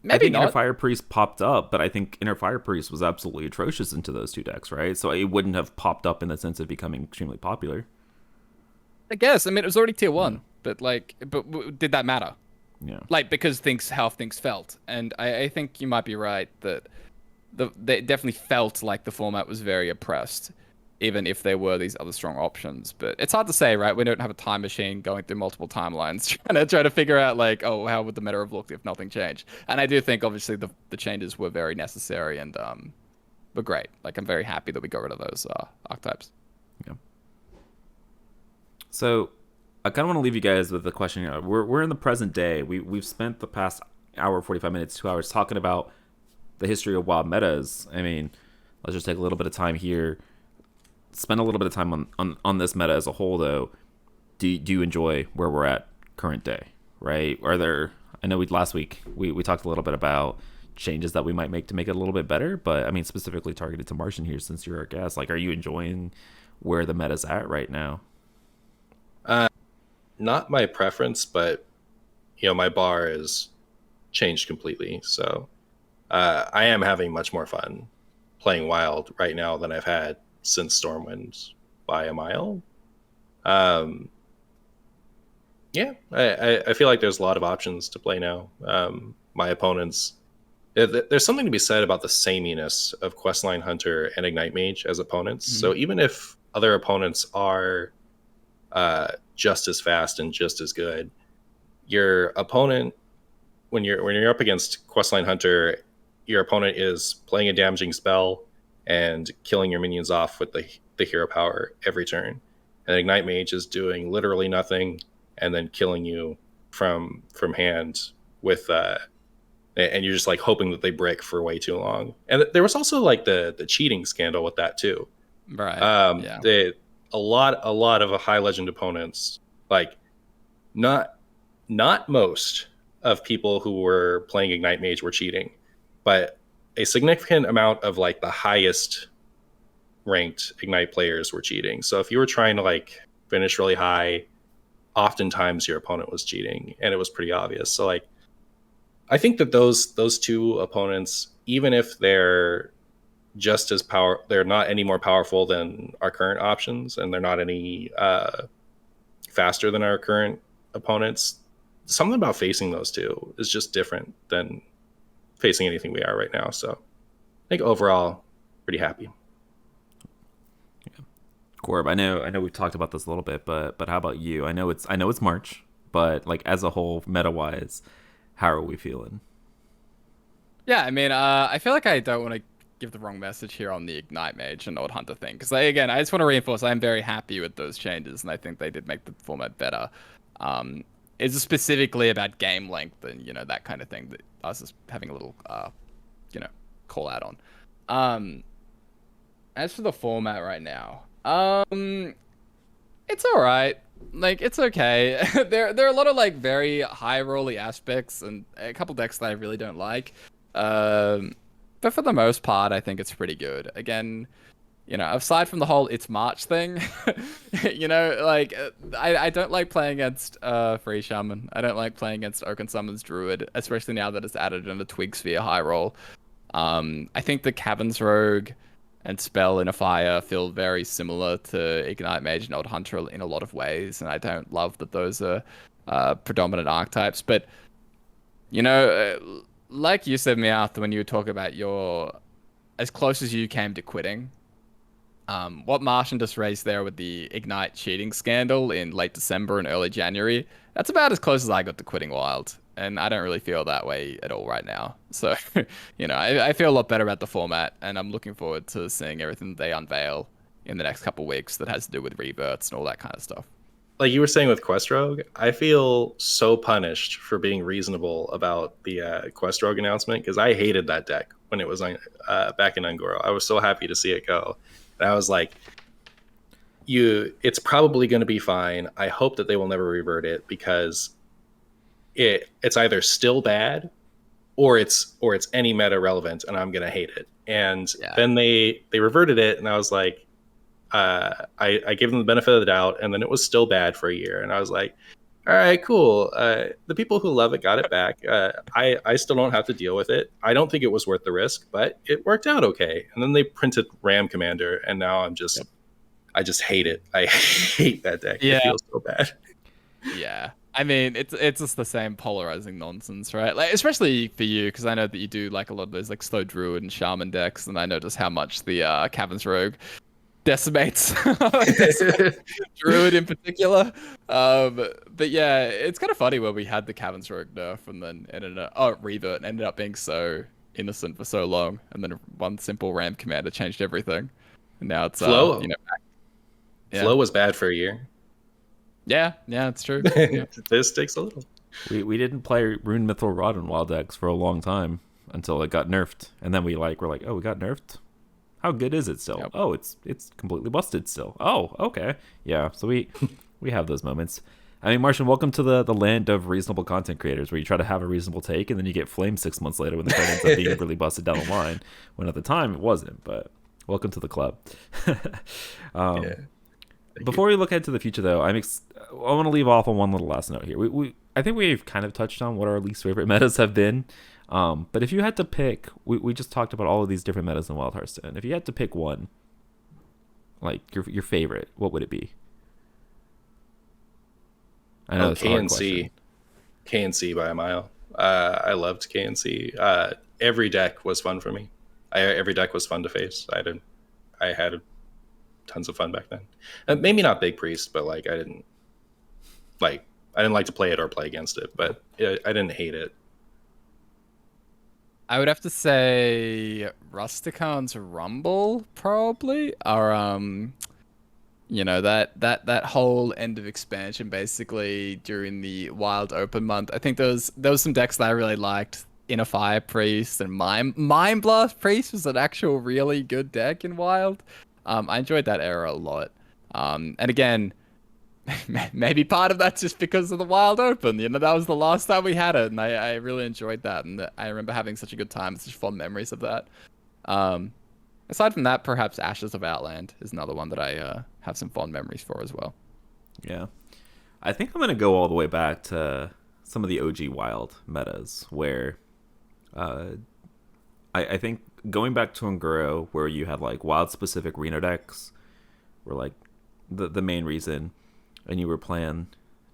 Maybe I think not. Inner Fire Priest popped up, but I think Inner Fire Priest was absolutely atrocious into those two decks, right? So it wouldn't have popped up in the sense of becoming extremely popular. I guess. I mean, it was already tier 1, but did that matter? Yeah. Like, because how things felt. And I think you might be right that they definitely felt like the format was very oppressed, even if there were these other strong options. But it's hard to say, right? We don't have a time machine going through multiple timelines trying to figure out, like, oh, how would the meta have looked if nothing changed? And I do think, obviously, the changes were very necessary and were great. Like, I'm very happy that we got rid of those archetypes. Yeah. So I kind of want to leave you guys with the question. We're in the present day. We've spent the past hour, 45 minutes, 2 hours talking about the history of wild metas. I mean, let's just take a little bit of time here. Spend a little bit of time on this meta as a whole, though. Do you enjoy where we're at current day? Right? Are there? I know last week we talked a little bit about changes that we might make to make it a little bit better, but I mean specifically targeted to Martian here since you're our guest. Like, are you enjoying where the meta's at right now? Not my preference, but my bar is changed completely. So I am having much more fun playing Wild right now than I've had since Stormwind by a mile. Yeah, I feel like there's a lot of options to play now. My opponents, there's something to be said about the sameness of Questline Hunter and Ignite Mage as opponents. Mm-hmm. So even if other opponents are just as fast and just as good, your opponent, when you're up against Questline Hunter, your opponent is playing a damaging spell and killing your minions off with the hero power every turn, and Ignite Mage is doing literally nothing and then killing you from hand with and you're just like hoping that they brick for way too long. And there was also like the cheating scandal with that too, right? Yeah. A lot of high legend opponents, like not most of people who were playing Ignite Mage were cheating, but a significant amount of like the highest ranked Ignite players were cheating. So if you were trying to like finish really high, oftentimes your opponent was cheating, and it was pretty obvious. So like, I think that those two opponents, even if they're just as they're not any more powerful than our current options, and they're not any faster than our current opponents, something about facing those two is just different than facing anything we are right now. So I think overall pretty happy. Yeah. Corb, I know we've talked about this a little bit, but how about you? I know it's March, but like as a whole, meta wise, how are we feeling? Yeah, I mean, I feel like I don't want to give the wrong message here on the Ignite Mage and Odd Hunter thing, because again, I just want to reinforce I'm very happy with those changes, and I think they did make the format better. It's specifically about game length and that kind of thing that I was just having a little call out on. As for the format right now, it's all right. Like, it's okay. There are a lot of like very high rolly aspects and a couple decks that I really don't like. But for the most part, I think it's pretty good. Again, aside from the whole it's March thing, I don't like playing against Free Shaman. I don't like playing against Oaken Summons Druid, especially now that it's added in a Twig Sphere high roll. I think the Caverns Rogue and Spell in a Fire feel very similar to Ignite Mage and Old Hunter in a lot of ways, and I don't love that those are predominant archetypes. But like you said, Meowth, when you were talking about your as close as you came to quitting. What Martian just raised there with the Ignite cheating scandal in late December and early January, that's about as close as I got to quitting Wild. And I don't really feel that way at all right now. So, I feel a lot better about the format, and I'm looking forward to seeing everything they unveil in the next couple of weeks that has to do with reverts and all that kind of stuff. Like you were saying with Quest Rogue, I feel so punished for being reasonable about the Quest Rogue announcement, because I hated that deck when it was back in Ungoro. I was so happy to see it go. And I was like, it's probably going to be fine. I hope that they will never revert it, because it's either still bad or it's any meta relevant, and I'm going to hate it. And then they reverted it, and I was like, I gave them the benefit of the doubt, and then it was still bad for a year. And I was like, all right, cool. The people who love it got it back. I still don't have to deal with it. I don't think it was worth the risk, but it worked out okay. And then they printed Ram Commander, and now I just hate it. I hate that deck. Yeah. It feels so bad. Yeah. I mean, it's just the same polarizing nonsense, right? Like, especially for you, because I know that you do like a lot of those like slow Druid and Shaman decks, and I know just how much the Caverns Rogue decimates Druid in particular. But yeah, it's kind of funny where we had the Caverns Rogue nerf and then revert, and ended up being so innocent for so long, and then one simple Ram Commander changed everything, and now it's Flow. Flow was bad for a year. Yeah, it's true. Yeah. This takes a little. We didn't play Rune Mithril Rod in Wild decks for a long time until it got nerfed, and then we're like, oh, we got nerfed. How good is it still? Yep. Oh, it's completely busted still. Oh, okay. Yeah, so we have those moments. I mean, Martian, welcome to the land of reasonable content creators, where you try to have a reasonable take, and then you get flamed 6 months later when the card ends up being really busted down the line, when at the time it wasn't. But welcome to the club. Before we look ahead to the future, though, I want to leave off on one little last note here. I think we've kind of touched on what our least favorite metas have been. But if you had to pick, we just talked about all of these different metas in Wild Hearthstone. If you had to pick one, like your favorite, what would it be? I know it's KNC. KNC by a mile. I loved KNC. Every deck was fun for me. Every deck was fun to face. I had tons of fun back then. Maybe not Big Priest, but like I didn't like to play it or play against it, but I didn't hate it. I would have to say Rustican's Rumble probably, or that whole end of expansion basically during the Wild Open month. I think there was some decks that I really liked. Inner Fire Priest and Mind Blast Priest was an actual really good deck in Wild. I enjoyed that era a lot. And again, maybe part of that's just because of the Wild Open. That was the last time we had it, and I really enjoyed that. And I remember having such a good time, such fond memories of that. Aside from that, perhaps Ashes of Outland is another one that I have some fond memories for as well. Yeah. I think I'm going to go all the way back to some of the OG Wild metas, where I think going back to Unguro, where you had like Wild-specific Reno decks, were like the main reason. And you were playing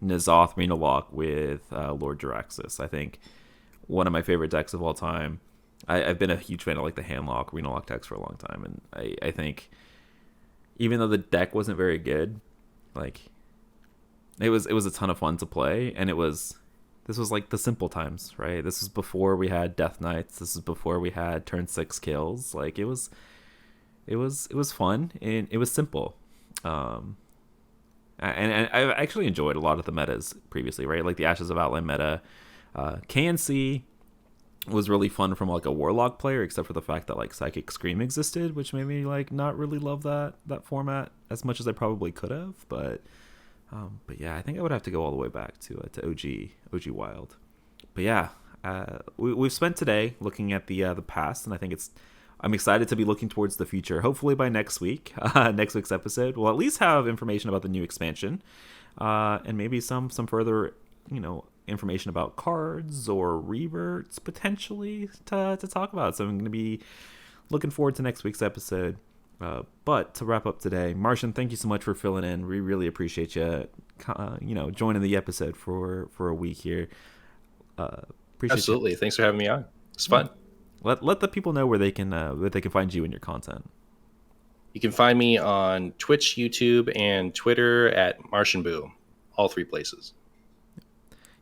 N'Zoth Reno Lock with Lord Jaraxxus. I think one of my favorite decks of all time. I've been a huge fan of like the Handlock, Reno Lock decks for a long time, and I think even though the deck wasn't very good, like it was a ton of fun to play, and this was like the simple times, right? This was before we had Death Knights. This is before we had turn 6 kills. Like it was fun, and it was simple. And I actually enjoyed a lot of the metas previously, right? Like the Ashes of Outland meta. KNC was really fun from like a Warlock player, except for the fact that like Psychic Scream existed, which made me like not really love that format as much as I probably could have. But But yeah, I think I would have to go all the way back to OG Wild. But yeah, we've spent today looking at the past, and I think I'm excited to be looking towards the future. Hopefully by next week's episode, we'll at least have information about the new expansion, and maybe some further, information about cards or reverts potentially to talk about. So I'm going to be looking forward to next week's episode. But to wrap up today, Martian, thank you so much for filling in. We really appreciate you, joining the episode for a week here. Appreciate Absolutely. you. Thanks for having me on. It's fun. Let the people know where they can find you and your content. You can find me on Twitch, YouTube, and Twitter at MartianBuu. All 3 places.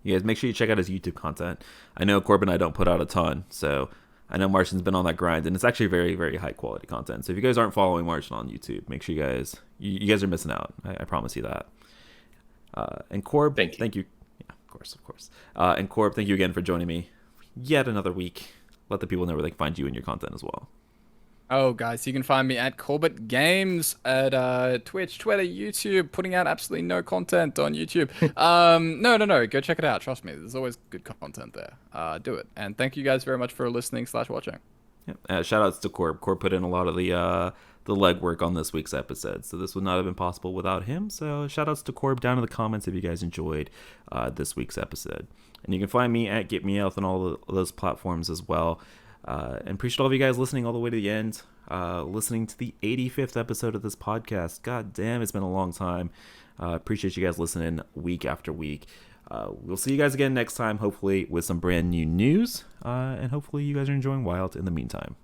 You guys make sure you check out his YouTube content. I know Corb and I don't put out a ton, so I know Martian's been on that grind, and it's actually very, very high quality content. So if you guys aren't following Martian on YouTube, make sure you guys are missing out. I promise you that. And Corb, thank you. Yeah, of course. And Corb, thank you again for joining me yet another week. Let the people know where they can find you and your content as well. Oh, guys, you can find me at Corbettgames at Twitch, Twitter, YouTube, putting out absolutely no content on YouTube. No, go check it out. Trust me, there's always good content there. Do it. And thank you guys very much for listening/watching. Yeah. Shout outs to Corb. Corb put in a lot of the legwork on this week's episode, so this would not have been possible without him. So shout outs to Corb down in the comments if you guys enjoyed this week's episode. And you can find me at GetMeOut on all those platforms as well. And appreciate all of you guys listening all the way to the end, listening to the 85th episode of this podcast. God damn, it's been a long time. Appreciate you guys listening week after week. We'll see you guys again next time, hopefully with some brand new news, and hopefully you guys are enjoying Wild in the meantime.